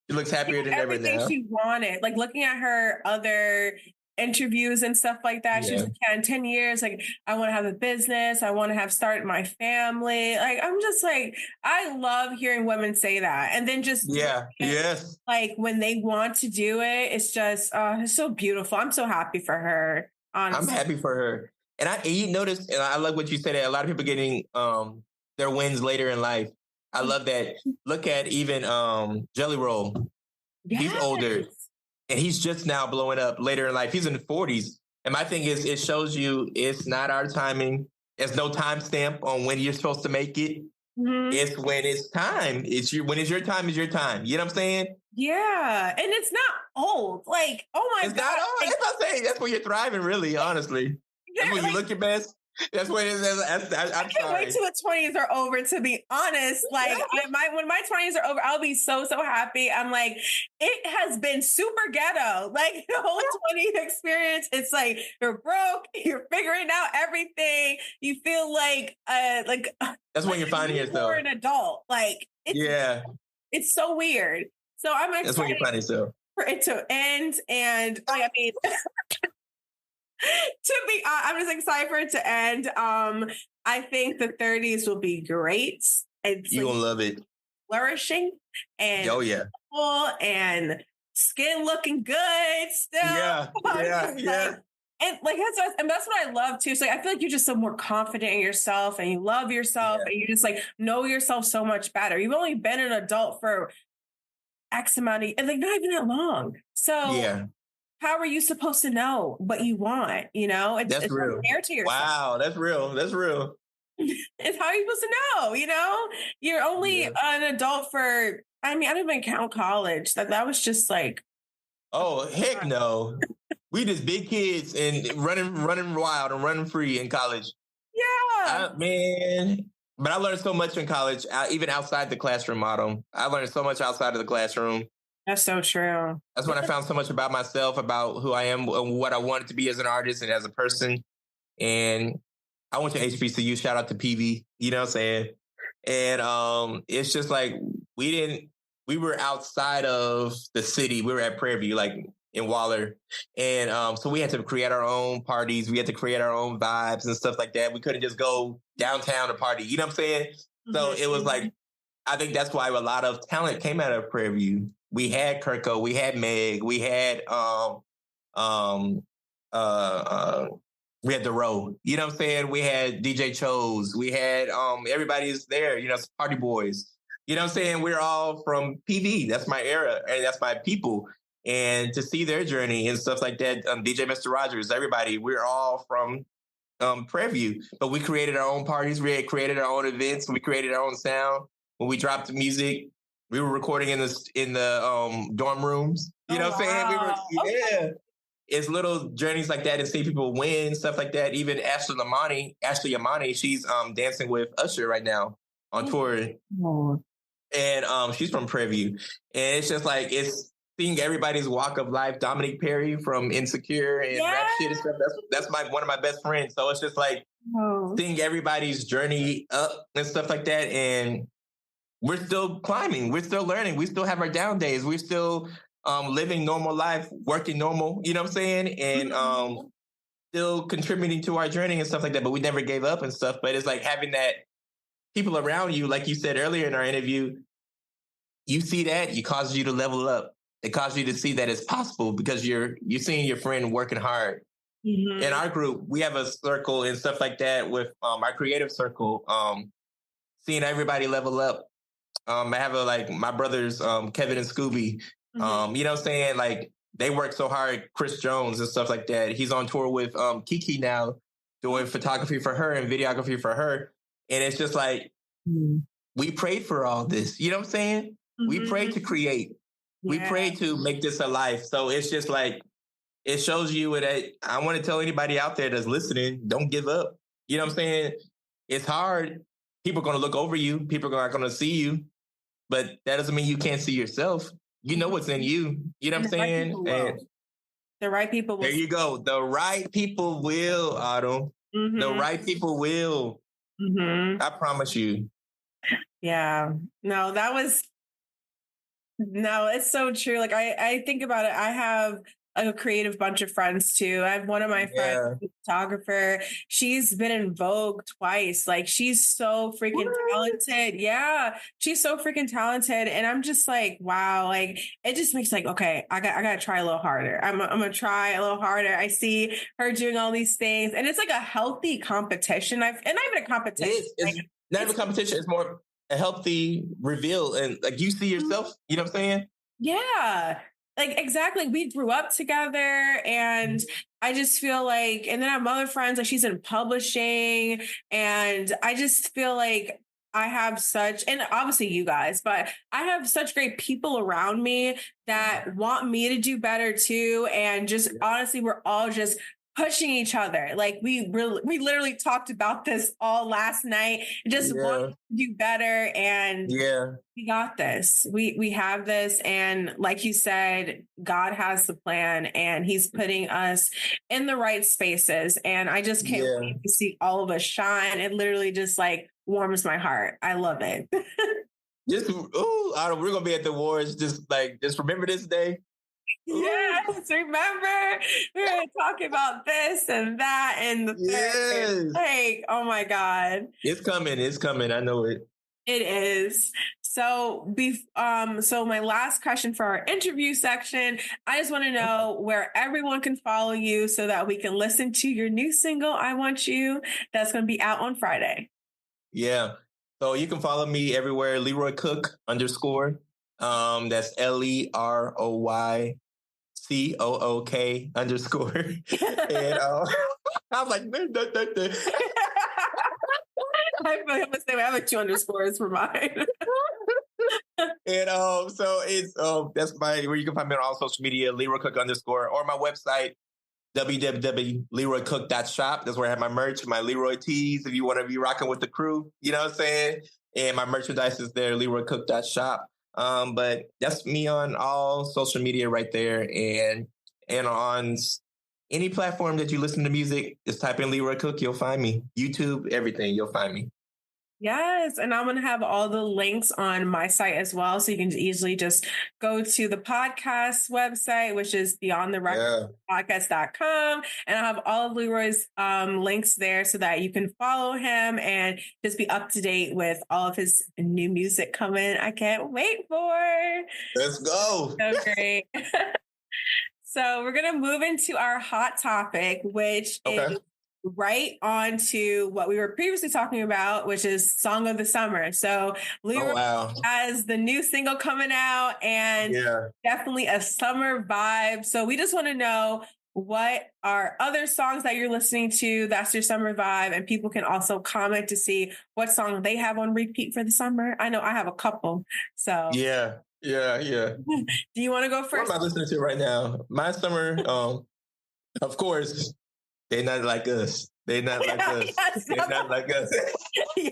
She looks happier than ever now. Everything she wanted. Like looking at her other interviews and stuff like that. She was Yeah. like, yeah, in 10 years, like, I want to have a business. I want to have started my family. Like, I'm just like, I love hearing women say that. And then just Yeah. Yes. like when they want to do it, it's just, it's so beautiful. I'm so happy for her, I'm honestly. happy for her. And you notice, and I love what you said, that a lot of people getting their wins later in life. I love that. Look at even Jelly Roll. He's older and he's just now blowing up later in life. He's in the 40s. And my thing is, it shows you it's not our timing. There's no timestamp on when you're supposed to make it. Mhm. It's when it's time. When it's your time is your time. You know what I'm saying? Yeah. And it's not old. Like, oh my It's God. not all. Like, That's what I'm saying. That's when you're thriving, really, honestly. That's when you look your best. That's what it is. I'm can't wait till the 20s are over, to be honest. Like, when my 20s are over, I'll be so happy. I'm like, it has been super ghetto. Like, the whole 20 experience, it's like you're broke, you're figuring out everything. You feel like that's when you're finding yourself. You're an adult. Like, it's so weird. So I'm excited that's when you're finding yourself for it to end. And like, I mean, I'm just excited for it to end. I think the 30s will be great. You're gonna love it. Flourishing and cool and skin looking good still. Yeah. And like that's what I love too. So like, I feel like you're just so more confident in yourself and you love yourself and you just like know yourself so much better. You've only been an adult for X amount of, and like not even that long. So how are you supposed to know what you want? You know, it's real. Fair to yourself. Wow, that's real. That's real. It's how you're supposed to know. You know, you're only an adult for. I mean, I don't even count college. That was just like. Oh heck no! We just big kids and running wild and running free in college. Yeah, man. But I learned so much in college, even outside the classroom, Autumn. I learned so much outside of the classroom. That's so true. That's when I found so much about myself, about who I am, and what I wanted to be as an artist and as a person. And I went to HBCU. Shout out to PV. You know what I'm saying? And it's just like we were outside of the city. We were at Prairie View, like in Waller. And so we had to create our own parties. We had to create our own vibes and stuff like that. We couldn't just go downtown to party. You know what I'm saying? Mm-hmm. So it was like, I think that's why a lot of talent came out of Prairie View. We had Kirko, we had Meg, we had we had The Row. You know what I'm saying? We had DJ Chose. We had everybody's there, you know, Party Boys. You know what I'm saying? We're all from PV. That's my era and that's my people. And to see their journey and stuff like that, DJ Mr. Rogers, everybody, we're all from Prairie View. But we created our own parties. We had created our own events. We created our own sound. When we dropped the music, we were recording in the dorm rooms. You know what I'm saying? It's little journeys like that and see people win, stuff like that. Even Ashley Amani, she's dancing with Usher right now on tour. Oh. And she's from Prairie View. And it's just like, it's seeing everybody's walk of life. Dominique Perry from Insecure and rap shit and stuff. That's one of my best friends. So it's just like seeing everybody's journey up and stuff like that. And we're still climbing. We're still learning. We still have our down days. We're still living normal life, working normal, you know what I'm saying? And still contributing to our journey and stuff like that. But we never gave up and stuff. But it's like having that people around you, like you said earlier in our interview, you see that, it causes you to level up. It causes you to see that it's possible because you're seeing your friend working hard. Mm-hmm. In our group, we have a circle and stuff like that with our creative circle, seeing everybody level up. I have my brothers, Kevin and Scooby. Mm-hmm. You know what I'm saying? Like they work so hard, Chris Jones and stuff like that. He's on tour with Kiki now, doing photography for her and videography for her. And it's just like, we prayed for all this. You know what I'm saying? Mm-hmm. We prayed to create. Yeah. We prayed to make this a life. So it's just like, it shows you that I want to tell anybody out there that's listening, don't give up. You know what I'm saying? It's hard. People are going to look over you. People are going to see you. But that doesn't mean you can't see yourself. You know what's in you. You know what I'm saying? The right people will. There you go. The right people will, Autumn. Mm-hmm. The right people will. Mm-hmm. I promise you. Yeah. No, it's so true. Like I think about it. I have a creative bunch of friends too. I have one of my friends, Yeah. a photographer. She's been in Vogue twice. Like she's so freaking talented. Yeah, she's so freaking talented, and I'm just like, wow. Like it just makes like, okay, I gotta try a little harder. I'm gonna try a little harder. I see her doing all these things, and it's like a healthy competition. And not even a It competition. is. It's not even a competition. It's more a healthy reveal. And like you see yourself, you know what I'm saying? Yeah, like exactly. We grew up together, and I just feel like, and then I have other friends, like she's in publishing, and I just feel like I have such, and obviously you guys, but I have such great people around me that want me to do better too. And just honestly, we're all just pushing each other. Like we literally talked about this all last night, just wanting Yeah. to do better. And Yeah. we got this. We have this, and like you said, God has the plan, and He's putting us in the right spaces. And I just can't Yeah. wait to see all of us shine. It literally just like warms my heart. I love it. Just Autumn, we're gonna be at the awards. Just remember this day. Ooh. Yes, remember we were talking about this and that and the third. Yes. Like, oh my God. It's coming. It's coming. I know it. It is. So, so my last question for our interview section, I just want to know where everyone can follow you so that we can listen to your new single, I Want You, that's going to be out on Friday. Yeah. So you can follow me everywhere, Leroy Cook _. That's LeroyCook _. And I was like, I must say I have like 2 underscores for mine. and so it's that's where you can find me on all social media, Leroy Cook _ or my website, www.leroycook.shop. That's where I have my merch, my Leroy tees, if you want to be rocking with the crew, you know what I'm saying? And my merchandise is there, leroycook.shop. But that's me on all social media right there. And on any platform that you listen to music, just type in Leroy Cook, you'll find me. YouTube, everything, you'll find me. Yes, and I'm going to have all the links on my site as well. So you can easily just go to the podcast website, which is beyondtherecordpodcast.com. And I'll have all of Leroy's links there so that you can follow him and just be up to date with all of his new music coming. I can't wait for. Let's go. So great. So we're going to move into our hot topic, which is right on to what we were previously talking about, which is Song of the Summer. So Leroy has the new single coming out, and definitely a summer vibe. So we just want to know what are other songs that you're listening to that's your summer vibe, and people can also comment to see what song they have on repeat for the summer. I know I have a couple. So yeah. Do you want to go first? What am I listening to right now? My summer, of course, They're Not Like Us. They're Not Like Us. They're Not Like Us. Yeah.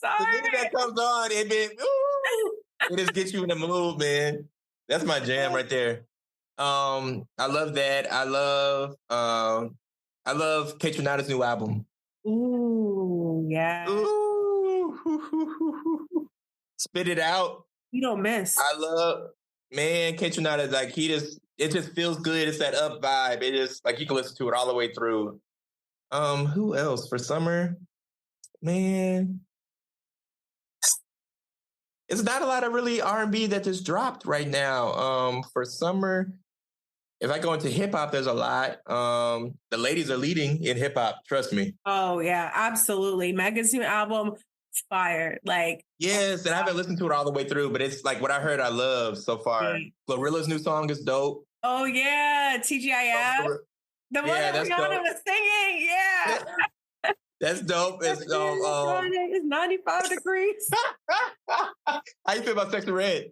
Sorry. The minute that comes on, it just gets you in the mood, man. That's my jam right there. I love that. I love Kate Renata's new album. Ooh, yeah. Ooh. Spit It Out. You don't miss. I love, man, Kate Renata, like it just feels good. It's that up vibe. It just like you can listen to it all the way through. Who else for summer? Man, it's not a lot of really R&B that just dropped right now. For summer, if I go into hip hop, there's a lot. The ladies are leading in hip hop. Trust me. Oh yeah, absolutely. Megan's new album, fire. Like yes, and I haven't listened to it all the way through, but it's like what I heard, I love so far. Glorilla's new song is dope. Oh yeah, TGIF. The one that Rihanna was singing. Yeah. That's dope. It's 95 degrees. How you feel about Sexy Red?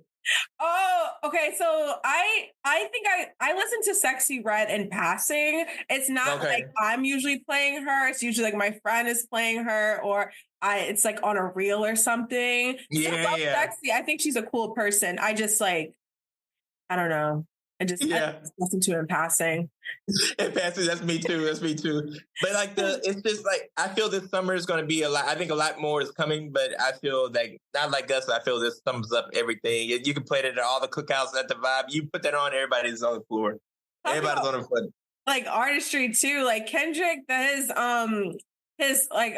Oh, okay. So I think I listen to Sexy Red in passing. It's not like I'm usually playing her. It's usually like my friend is playing her, or it's like on a reel or something. Yeah. Sexy. I think she's a cool person. I just like, I don't know. and just listen to it in passing. And passing, that's me too. That's me too. But like it's just like I feel this summer is going to be a lot. I think a lot more is coming, but I feel like not like us. I feel this sums up everything. You can play it at all the cookouts at the vibe. You put that on, everybody's on the floor. Everybody's on the floor. Like artistry too. Like Kendrick, his like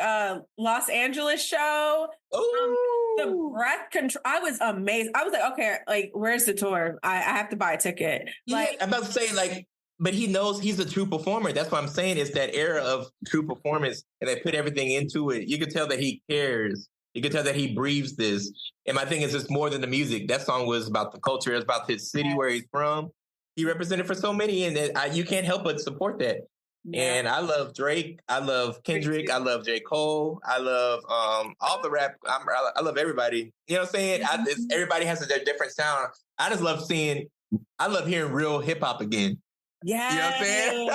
Los Angeles show. The breath control. I was amazed. I was like, okay, like where's the tour? I have to buy a ticket. Like I'm about to say like. But he knows he's a true performer. That's what I'm saying. It's that era of true performance, and they put everything into it. You can tell that he cares. You can tell that he breathes this. And my thing is, it's more than the music. That song was about the culture. It's about his city where he's from. He represented for so many, and you can't help but support that. Yeah. And I love Drake. I love Kendrick. I love J. Cole. I love all the rap. I love everybody. You know what I'm saying? Everybody has a different sound. I just love I love hearing real hip hop again. Yeah. You know what I'm saying?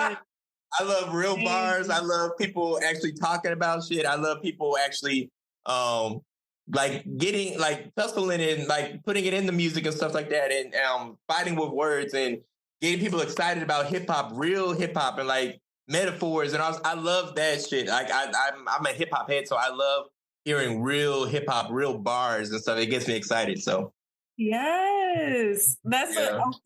I love real bars. I love people actually talking about shit. I love people actually like getting like tussling and like putting it in the music and stuff like that, and fighting with words and getting people excited about hip hop, real hip hop, and like metaphors. And I love that shit. Like I'm a hip hop head, so I love hearing real hip hop, real bars and stuff. It gets me excited. So yes, that's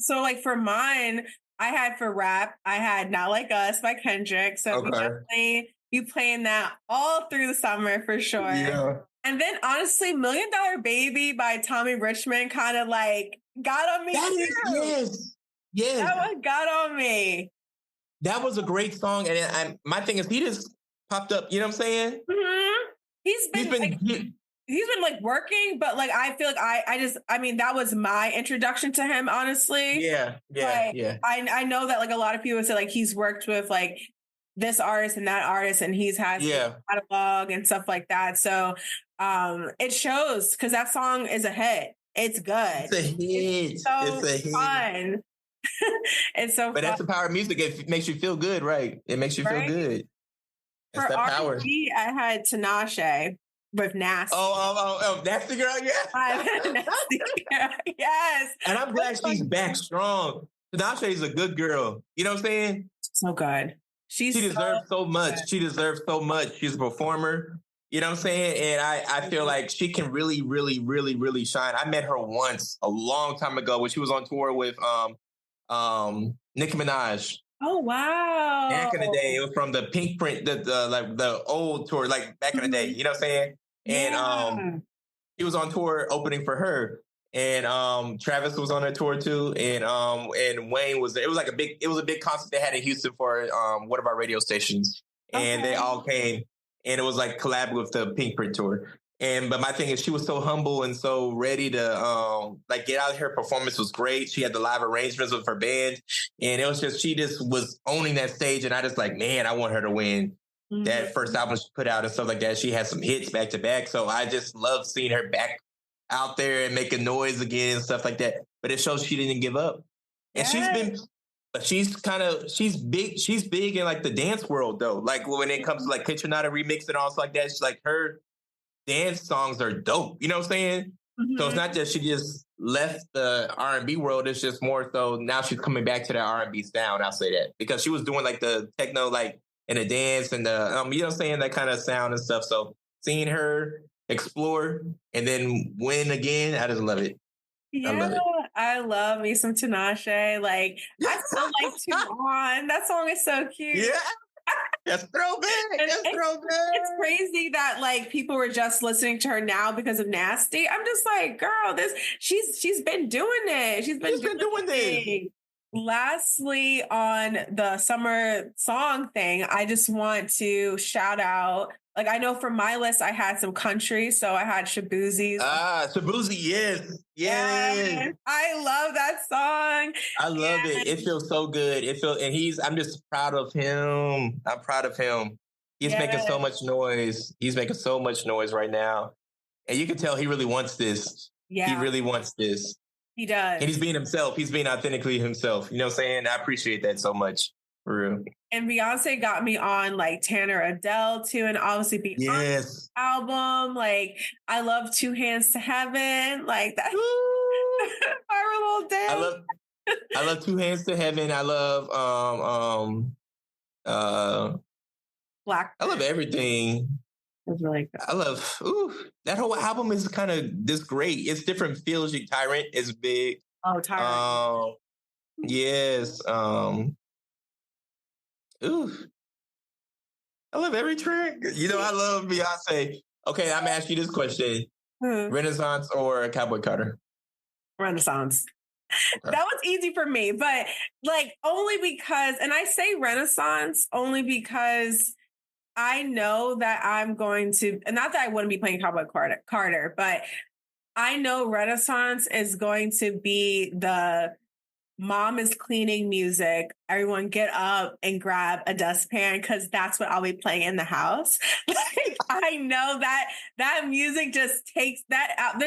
so like for mine. I had for rap, I had Not Like Us by Kendrick. So we definitely be playing that all through the summer for sure. Yeah. And then honestly, $1 Million Baby by Tommy Richmond kind of like got on me. Yes. That one got on me. That was a great song. And my thing is he just popped up, you know what I'm saying? Mm-hmm. He's been like working, but like I feel like I mean that was my introduction to him, honestly. Yeah. I know that like a lot of people say like he's worked with like this artist and that artist, and he's had catalog and stuff like that. So it shows because that song is a hit. It's good. It's a hit. It's so fun. It's so. But that's the power of music. It makes you feel good, right? It makes you feel good. That's for R&B, I had Tinashe. With Nasty. Oh, Nasty Girl, yeah. Nasty Girl, yes. And I'm glad she's back strong. Tinashe is a good girl. You know what I'm saying? So good. She deserves so much. Good. She deserves so much. She's a performer. You know what I'm saying? And I feel like she can really, really, really, really shine. I met her once a long time ago when she was on tour with Nicki Minaj. Oh wow! Back in the day, it was from the Pink Print, the old tour, like back in the day. You know what I'm saying? And he was on tour opening for her, and Travis was on that tour too, and Wayne was there. It was like a big concert they had in Houston for one of our radio stations, and they all came, and it was like collab with the Pink Print tour. But my thing is, she was so humble and so ready to like get out. Her performance was great. She had the live arrangements with her band, and it was just she just was owning that stage. And I just like, man, I want her to win that first album she put out and stuff like that. She had some hits back to back, so I just love seeing her back out there and making noise again and stuff like that. But it shows she didn't give up, and she's big. She's big in like the dance world though. Like when it comes to like Kitchenada remix and all stuff like that, she's like her dance songs are dope. You know what I'm saying? Mm-hmm. So it's not just she just left the R&B world. It's just more so now she's coming back to the R&B sound. I'll say that because she was doing like the techno, like in the dance and the you know what I'm saying, that kind of sound and stuff. So seeing her explore and then win again, I just love it. Yeah, I love me some Tinashe. Like I still like Tuan. That song is so cute. Yeah. That's throwback. It's crazy that like people were just listening to her now because of Nasty. I'm just like, girl, she's been doing it. She's been doing this. Lastly, on the summer song thing, I just want to shout out. Like I know for my list, I had some country, so I had Shaboozie's. Shaboozie, yes. I love that song. I love it. It feels so good. I'm just proud of him. I'm proud of him. He's making so much noise. He's making so much noise right now, and you can tell he really wants this. Yeah, he really wants this. He does, and he's being himself. He's being authentically himself. You know what I'm saying? I appreciate that so much. For real. And Beyonce got me on like Tanner Adele too, and obviously Beyonce's album. Like I love Two Hands to Heaven, like that viral little dance. I love Two Hands to Heaven. I love Black. I love everything. It's really good. I love that whole album is kind of this great. It's different feels. Tyrant is big. Oh, Tyrant. Yes. I love every track. You know, I love Beyonce. Okay, I'm gonna ask you this question: Renaissance or Cowboy Carter? Renaissance. Okay. That was easy for me, but like only because, and I say Renaissance only because I know that I'm going to, and not that I wouldn't be playing Cowboy Carter, but I know Renaissance is going to be the mom is cleaning music. Everyone get up and grab a dustpan because that's what I'll be playing in the house. Like, I know that music just takes that out.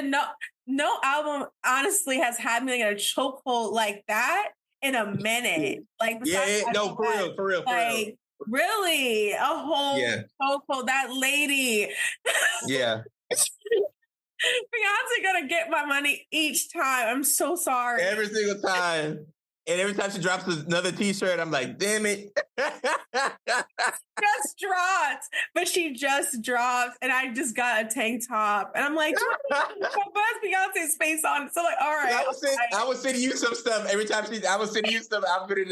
No album honestly has had me in a chokehold like that in a minute. Like, no, for real. Like, really, a whole chokehold. That lady. Yeah. Beyonce gonna get my money each time. I'm so sorry. Every single time. And every time she drops another t-shirt, I'm like, damn it. Just dropped. But she just dropped. And I just got a tank top. And I'm like, buzz Beyonce's face on it. So like, all right. I was sending you some stuff. Every time I was sending you stuff, I'll put it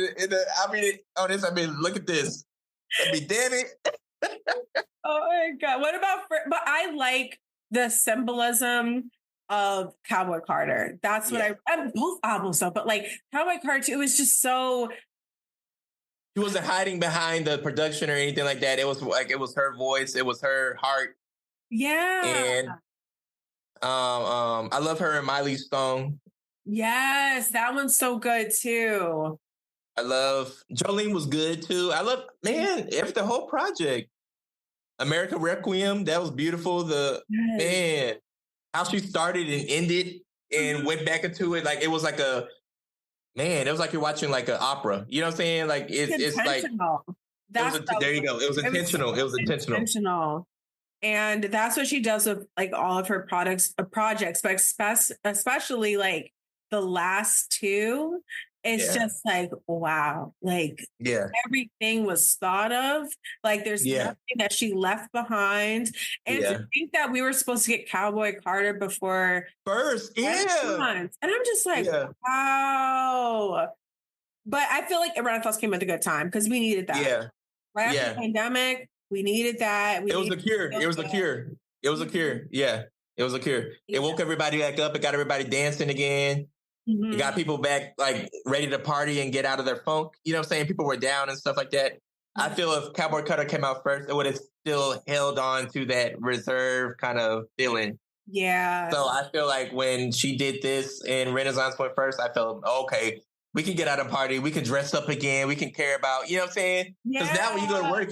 I'll read it on this. I mean, look at this. I mean, damn it. Oh my God. What about, but I like the symbolism of Cowboy Carter. That's what I both albums though, but like Cowboy Carter, it was just so. She wasn't hiding behind the production or anything like that. It was like, it was her voice. It was her heart. Yeah. And I love her and Miley's song. Yes. That one's so good too. I love, Jolene was good too. I love, the whole project. America Requiem, that was beautiful. Man, how she started and ended and went back into it. Like, it was like it was like you're watching like an opera. You know what I'm saying? Like, it's like, there you go. It was intentional. It was intentional. And that's what she does with like all of her projects, but especially like the last two. It's just like, wow, like everything was thought of. Like there's nothing that she left behind. And to think that we were supposed to get Cowboy Carter before first, and I'm just like, wow. But I feel like Renaissance came at a good time because we needed that. Yeah. Right after the pandemic, we needed that. It was a cure. It was a cure. Yeah. It was a cure. It woke everybody back up. It got everybody dancing again. You got people back, like, ready to party and get out of their funk. You know what I'm saying? People were down and stuff like that. I feel if Cowboy Carter came out first, it would have still held on to that reserve kind of feeling. Yeah. So I feel like when she did this and Renaissance went first, I felt, okay, we can get out and party. We can dress up again. We can care about, you know what I'm saying? Because now when you go to work,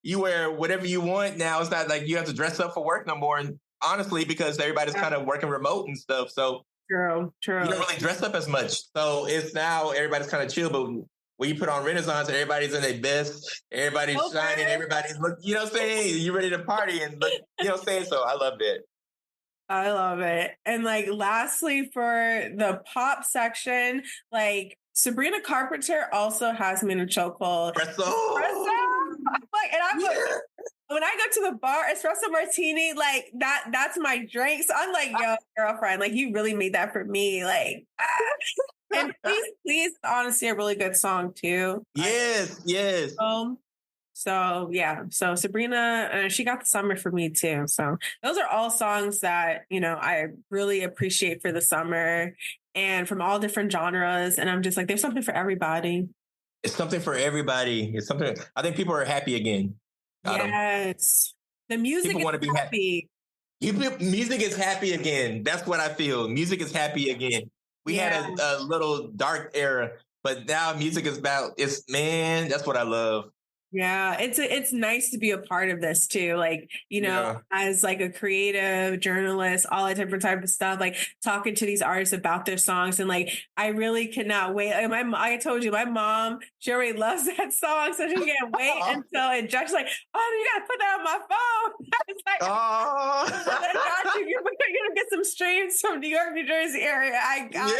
you wear whatever you want now. It's not like you have to dress up for work no more. And honestly, because everybody's kind of working remote and stuff. So True. You don't really dress up as much. So it's now everybody's kind of chill, but when you put on Renaissance and everybody's in their best, everybody's shining, everybody's look, you know what I'm saying? You're ready to party and look, you know what I'm saying? So I loved it. I love it. And like lastly for the pop section, like Sabrina Carpenter also has me in a chokehold. Espresso. Like, and I'm like, when I go to the bar, espresso martini, like that's my drink. So I'm like, yo, girlfriend, like you really made that for me. Like, and please, honestly, a really good song too. Yes. So yeah, so Sabrina, she got the summer for me too. So those are all songs that, you know, I really appreciate for the summer and from all different genres. And I'm just like, there's something for everybody. It's something for everybody. It's something. I think people are happy again. Yes. The music people want to be happy. Music is happy again. That's what I feel. Music is happy again. We had a little dark era, but now music is about, that's what I love. Yeah, it's nice to be a part of this too. Like, you know, as like a creative journalist, all that different type of stuff, like talking to these artists about their songs. And like, I really cannot wait. Like, I told you, my mom, she already loves that song. So she can't wait until it just like, oh, you got to put that on my phone. It's like, I got you. You're going to get some streams from New York, New Jersey area. I got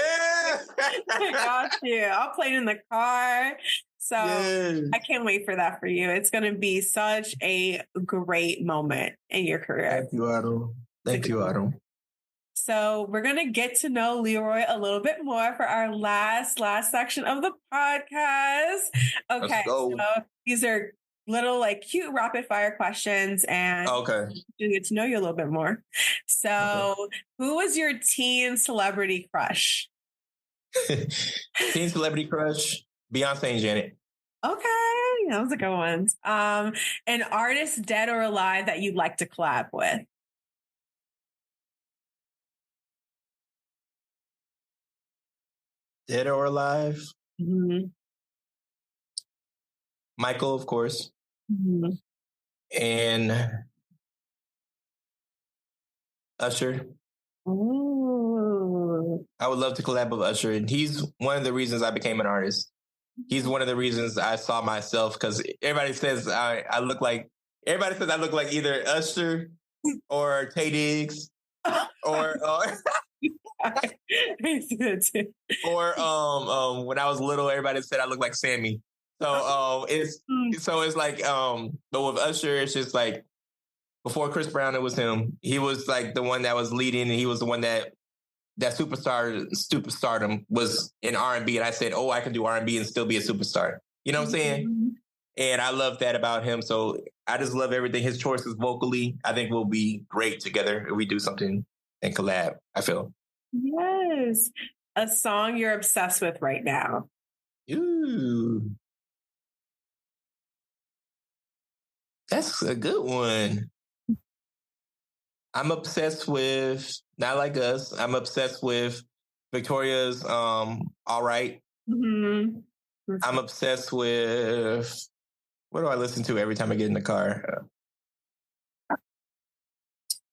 I got you. I'll play it in the car. So Yes. I can't wait for that for you. It's going to be such a great moment in your career. Thank you, Autumn. Thank you, Autumn. So we're going to get to know Leroy a little bit more for our last section of the podcast. Okay. So these are little like cute rapid fire questions and to get to know you a little bit more. So who was your teen celebrity crush? Teen celebrity crush, Beyonce and Janet. Okay. Those are good ones. An artist dead or alive that you'd like to collab with? Dead or alive? Mm-hmm. Michael, of course. Mm-hmm. And Usher. Ooh. I would love to collab with Usher. And he's one of the reasons I became an artist. He's one of the reasons I saw myself, because everybody says I look like either Usher or Tay Diggs or when I was little, everybody said I look like Sammy. So it's like but with Usher, it's just like before Chris Brown, it was him. He was like the one that was leading, and he was the one that superstardom was in R&B, and I said, oh, I can do R&B and still be a superstar. You know what I'm saying? Mm-hmm. And I love that about him. So I just love everything. His choices vocally, I think will be great together if we do something and collab, I feel. Yes. A song you're obsessed with right now. Ooh. That's a good one. I'm obsessed with Not Like Us. I'm obsessed with Victoria's All Right. Mm-hmm. I'm obsessed with, what do I listen to every time I get in the car?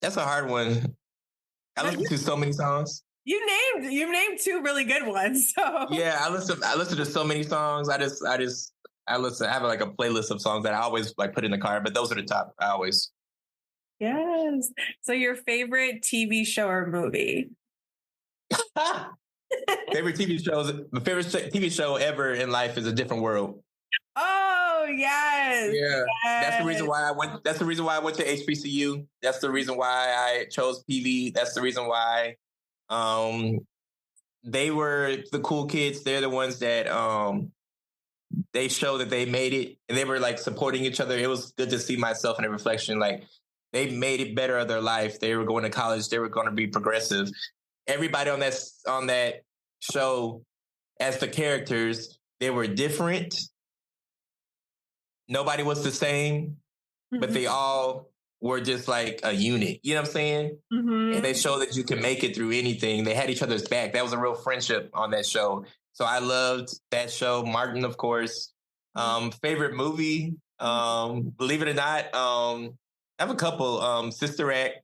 That's a hard one. I listen to so many songs. You named two really good ones. So yeah, I listen to so many songs. I have like a playlist of songs that I always like put in the car, but those are the top. I always. Yes. So your favorite TV show or movie? Favorite TV shows. My favorite TV show ever in life is A Different World. Oh yes. Yeah. Yes. That's the reason why I went. That's the reason why I went to HBCU. That's the reason why I chose PV. That's the reason why. They were the cool kids. They're the ones that they show that they made it, and they were like supporting each other. It was good to see myself in a reflection. Like they made it better of their life. They were going to college. They were going to be progressive. Everybody on that show, as the characters, they were different. Nobody was the same, but they all were just like a unit. You know what I'm saying? Mm-hmm. And they show that you can make it through anything. They had each other's back. That was a real friendship on that show. So I loved that show. Martin, of course. Favorite movie? Believe it or not, I have a couple. Sister Act.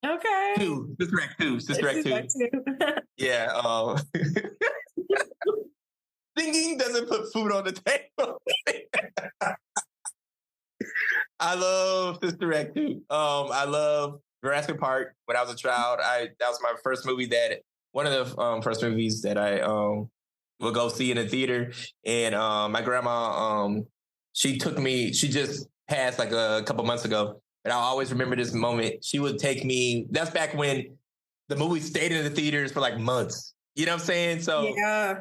Okay. Sister Act 2. Yeah. Singing doesn't put food on the table. I love Sister Act 2. I love Jurassic Park. When I was a child, that was my first movie one of the first movies that I would go see in the theater. And my grandma, she just passed like a couple months ago. And I'll always remember this moment. She would take me, that's back when the movie stayed in the theaters for like months. You know what I'm saying? So yeah.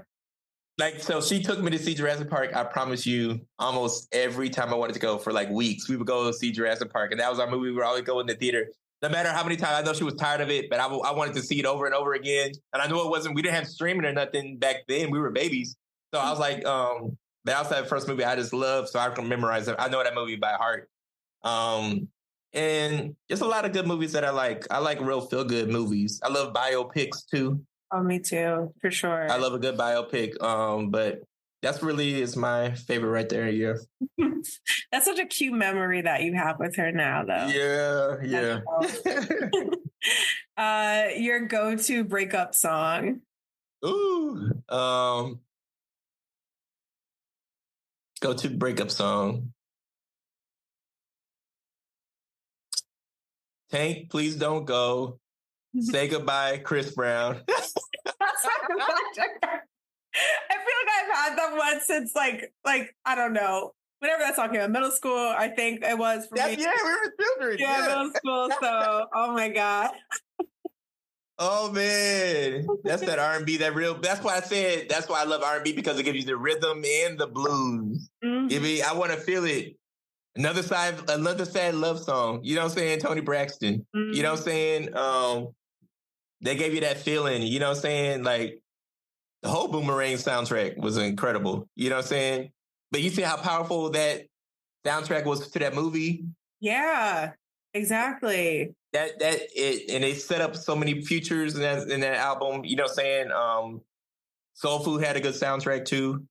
So she took me to see Jurassic Park. I promise you, almost every time I wanted to go for like weeks, we would go see Jurassic Park. And that was our movie. We would always go in the theater. No matter how many times, I know she was tired of it, but I wanted to see it over and over again. And I knew we didn't have streaming or nothing back then. We were babies. So I was like, that was that first movie I just loved. So I can memorize it. I know that movie by heart. And there's a lot of good movies that I like. I like real feel-good movies. I love biopics too. Oh, me too, for sure. I love a good biopic, but that's really is my favorite right there. Yeah. That's such a cute memory that you have with her now, though. Yeah. Your go-to breakup song? Ooh. Go-to breakup song. Tank, Please Don't Go. Say Goodbye, Chris Brown. one since like I don't know. Whenever that song came out, middle school, I think it was for me. Yeah, we were children. Yeah, middle school. So, oh my God. Oh man, that's that R&B, that real. That's why I said that's why I love R&B, because it gives you the rhythm and the blues. Mm-hmm. I want to feel it. Another sad love song. You know what I'm saying? Tony Braxton. Mm-hmm. You know what I'm saying? They gave you that feeling. You know what I'm saying? Like the whole Boomerang soundtrack was incredible. You know what I'm saying? But you see how powerful that soundtrack was to that movie? Yeah, exactly. And they set up so many futures in that album. You know what I'm saying? Soul Food had a good soundtrack too.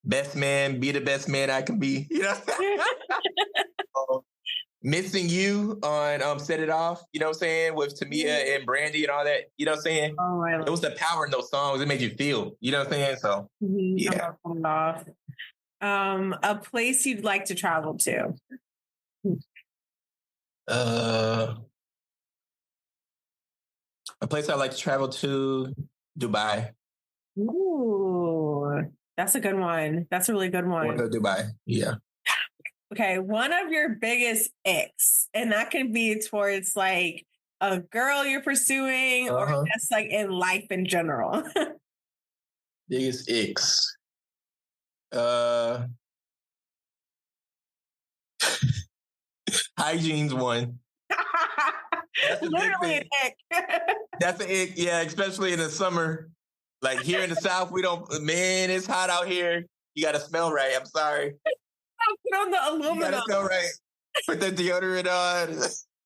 Best Man, Be the Best Man I Can Be. You know? Missing You on Set It Off, you know what I'm saying? With Tamia and Brandy and all that. You know what I'm saying? Oh, it was the power in those songs. It made you feel. You know what I'm saying? So yeah. A place you'd like to travel to. A place I'd like to travel to, Dubai. Ooh, that's a good one. That's a really good one. I want to go to Dubai. Yeah. Okay, one of your biggest icks, and that can be towards like a girl you're pursuing or just like in life in general. Biggest icks. Hygiene's one. Literally an ick. That's an ick, yeah, especially in the summer. Like here in the South, man, it's hot out here. You got to smell right. I'm sorry. Put on the aluminum. You got to smell right. Put the deodorant on.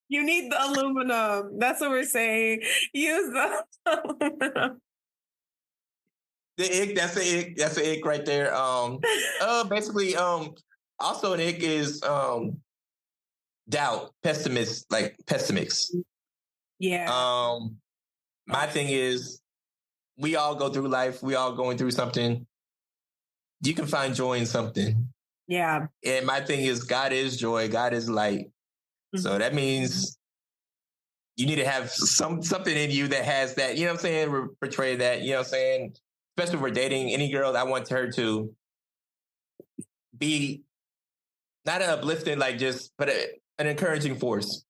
You need the aluminum. That's what we're saying. Use the aluminum. The ick, that's an ick. That's an ick right there. Basically, also an ick is doubt, pessimists. Yeah. My thing is, we all go through life. We all going through something. You can find joy in something. Yeah. And my thing is, God is joy. God is light. Mm-hmm. So that means you need to have something in you that has that, you know what I'm saying? Portray that, you know what I'm saying? Especially if we're dating any girl, I want her to be not an uplifting, like just, but an encouraging force.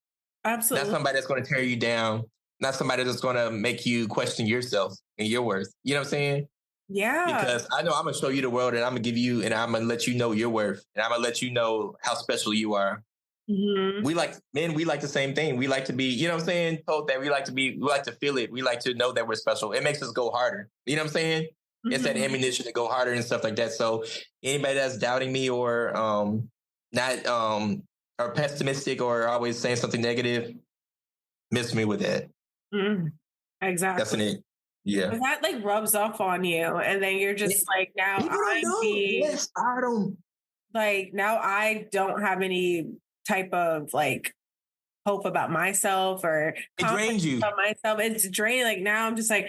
Absolutely. Not somebody that's going to tear you down. Not somebody that's going to make you question yourself and your worth. You know what I'm saying? Yeah. Because I know I'm going to show you the world, and I'm going to give you, and I'm going to let you know your worth. And I'm going to let you know how special you are. Mm-hmm. We like the same thing. We like to be, you know what I'm saying? Told that we like to feel it. We like to know that we're special. It makes us go harder. You know what I'm saying? Mm-hmm. It's that ammunition to go harder and stuff like that. So anybody that's doubting me or not or pessimistic or always saying something negative, miss me with that. Mm-hmm. Exactly. That's an it. Yeah. And that like rubs off on you, and then you're just like, now now I don't have any type of like hope about myself or it drains you about myself. It's draining. Like now I'm just like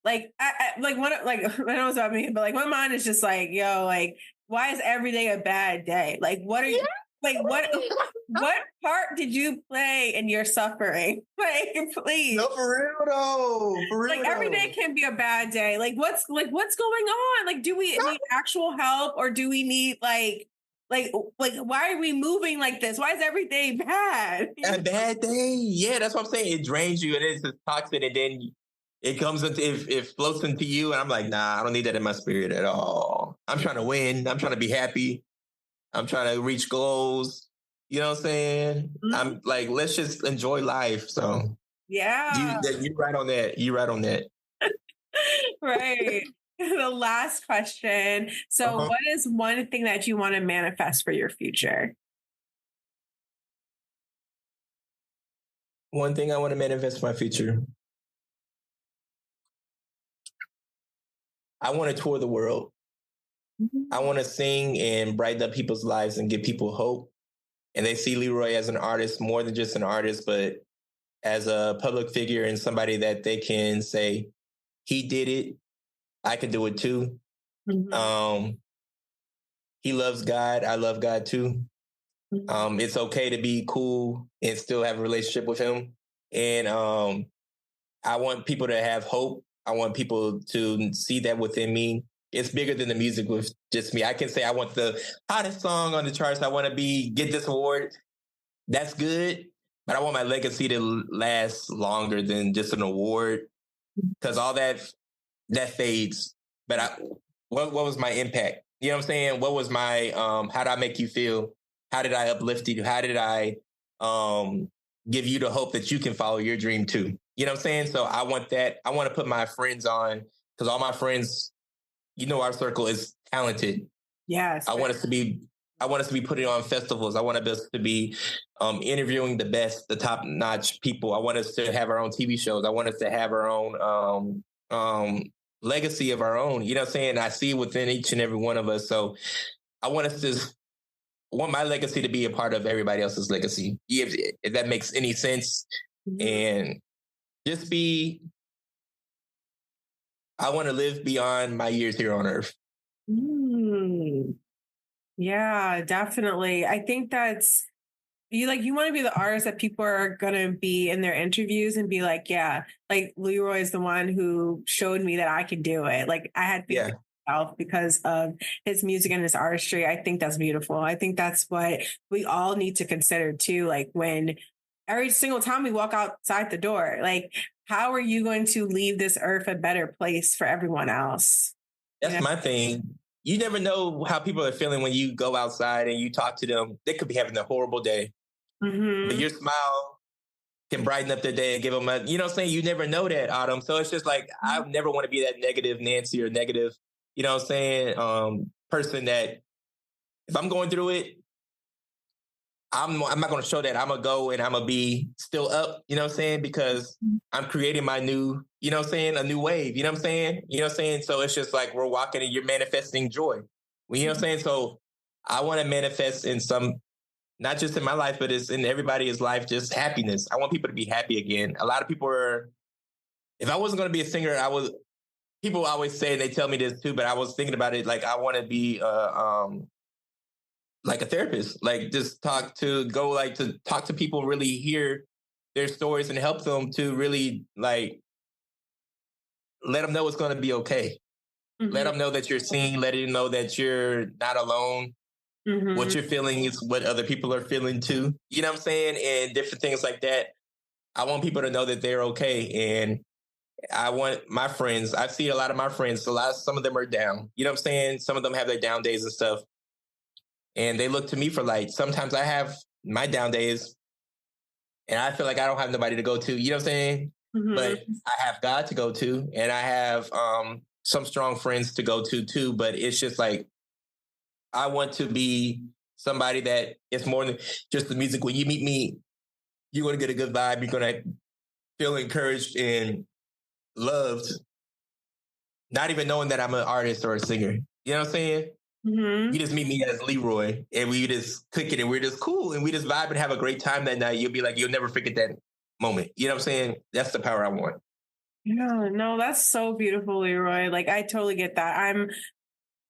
I know it's about me, but like my mind is just like, yo, like why is every day a bad day? Like what are you like what part did you play in your suffering? Like please. No, for real though. For real. Like every day can be a bad day. Like what's going on? Like do we need actual help, or do we need like why are we moving like this? Why is every day bad? A bad day? Yeah, that's what I'm saying. It drains you, and it's toxic, and then it comes into it floats into you, and I'm like, nah, I don't need that in my spirit at all. I'm trying to win. I'm trying to be happy. I'm trying to reach goals. You know what I'm saying? Mm-hmm. I'm like, let's just enjoy life. So yeah, you're right on that. You're right on that. Right. The last question. So what is one thing that you want to manifest for your future? One thing I want to manifest for my future. I want to tour the world. Mm-hmm. I want to sing and brighten up people's lives and give people hope. And they see Leroy as an artist, more than just an artist, but as a public figure and somebody that they can say, he did it. I can do it too. Mm-hmm. He loves God. I love God too. Mm-hmm. It's okay to be cool and still have a relationship with him. And I want people to have hope. I want people to see that within me it's bigger than the music with just me. I can say I want the hottest song on the charts. I want to get this award. That's good, but I want my legacy to last longer than just an award, because all that fades. But what was my impact? You know what I'm saying? What was my how did I make you feel? How did I uplift you? How did I give you the hope that you can follow your dream too? You know what I'm saying? So I want that. I want to put my friends on, because all my friends, our circle is talented. Yes. I want us to be putting on festivals. I want us to be interviewing the best, the top notch people. I want us to have our own TV shows. I want us to have our own legacy of our own. You know what I'm saying? I see it within each and every one of us. So I want my legacy to be a part of everybody else's legacy, if that makes any sense. Mm-hmm. And just I want to live beyond my years here on earth. Yeah, definitely. I think that's you want to be the artist that people are going to be in their interviews and be like, yeah, like Leroy is the one who showed me that I could do it. Like I had faith in myself because of his music and his artistry. I think that's beautiful. I think that's what we all need to consider too. Like when every single time we walk outside the door, like, how are you going to leave this earth a better place for everyone else? That's my thing. You never know how people are feeling when you go outside and you talk to them. They could be having a horrible day. Mm-hmm. But your smile can brighten up their day and give them you know what I'm saying? You never know that, Autumn. So it's just like, I never want to be that negative Nancy or negative, you know what I'm saying, person that if I'm going through it, I'm not going to show that. I'm going to go and I'm going to be still up, you know what I'm saying? Because I'm creating my new, you know what I'm saying? A new wave, you know what I'm saying? You know what I'm saying? So it's just like we're walking and you're manifesting joy. You know what I'm saying? So I want to manifest in not just in my life, but it's in everybody's life, just happiness. I want people to be happy again. A lot of people if I wasn't going to be a singer, people always say, and they tell me this too, but I was thinking about it, like I want to be like a therapist, like just talk to people, really hear their stories and help them to really like let them know it's going to be okay. Mm-hmm. Let them know that you're seen, let them know that you're not alone. Mm-hmm. What you're feeling is what other people are feeling too. You know what I'm saying? And different things like that. I want people to know that they're okay. And I want my friends, I see a lot of my friends, some of them are down. You know what I'm saying? Some of them have their down days and stuff. And they look to me for light. Sometimes I have my down days and I feel like I don't have nobody to go to. You know what I'm saying? Mm-hmm. But I have God to go to, and I have some strong friends to go to too. But it's just like, I want to be somebody that it's more than just the music. When you meet me, you're going to get a good vibe. You're going to feel encouraged and loved, not even knowing that I'm an artist or a singer. You know what I'm saying? Mm-hmm. You just meet me as Leroy and we just click it and we're just cool and we just vibe and have a great time that night. You'll be like, you'll never forget that moment. You know what I'm saying? That's the power I want. Yeah, no, that's so beautiful, Leroy. Like, I totally get that.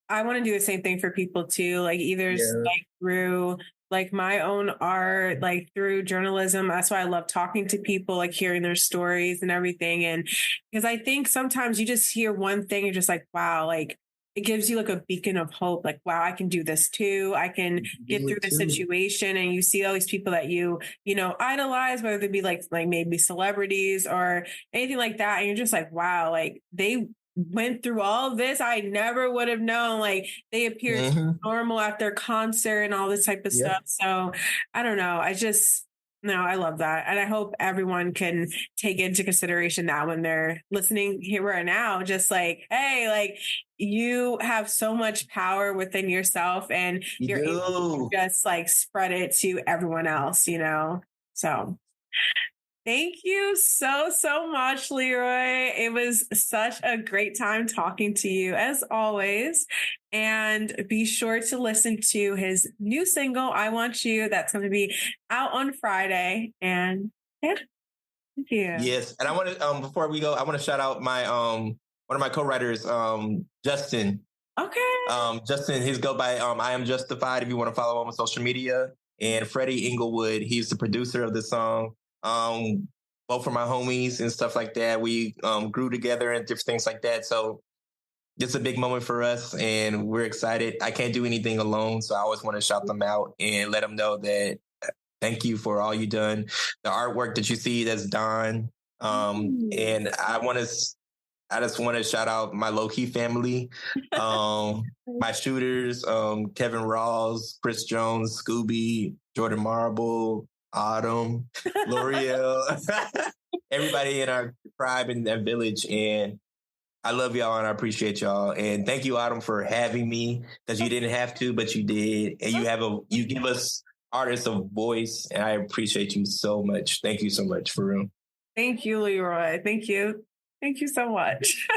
I want to do the same thing for people too. Like either like through like my own art, like through journalism. That's why I love talking to people, like hearing their stories and everything. And because I think sometimes you just hear one thing and just like, wow, like it gives you like a beacon of hope. Like, wow, I can do this too. I can get through this situation. And you see all these people that you idolize, whether they be like maybe celebrities or anything like that. And you're just like, wow, like they went through all of this. I never would have known. Like they appeared normal at their concert and all this type of stuff. So I don't know. I love that. And I hope everyone can take into consideration that when they're listening here right now, just like, hey, like you have so much power within yourself and you're able to just like spread it to everyone else, So thank you so, so much, Leroy. It was such a great time talking to you as always. And be sure to listen to his new single, I Want You. That's going to be out on Friday. And yeah, thank you. Yes. And I want to, before we go, I want to shout out my, one of my co-writers, Justin. Okay. Justin, he's go by, I Am Justified if you want to follow him on social media. And Freddie Inglewood, he's the producer of the song. Both for my homies and stuff like that. We grew together and different things like that. So just a big moment for us, and we're excited. I can't do anything alone, so I always want to shout them out and let them know that thank you for all you've done. The artwork that you see, that's Don. And I just want to shout out my low-key family, my shooters, Kevin Rawls, Chris Jones, Scooby, Jordan Marble, Autumn, L'Oreal, everybody in our tribe and village. And I love y'all and I appreciate y'all. And thank you, Autumn, for having me, because you didn't have to, but you did. And you give us artists a voice, and I appreciate you so much. Thank you so much, for real. Thank you, Leroy. Thank you. Thank you so much.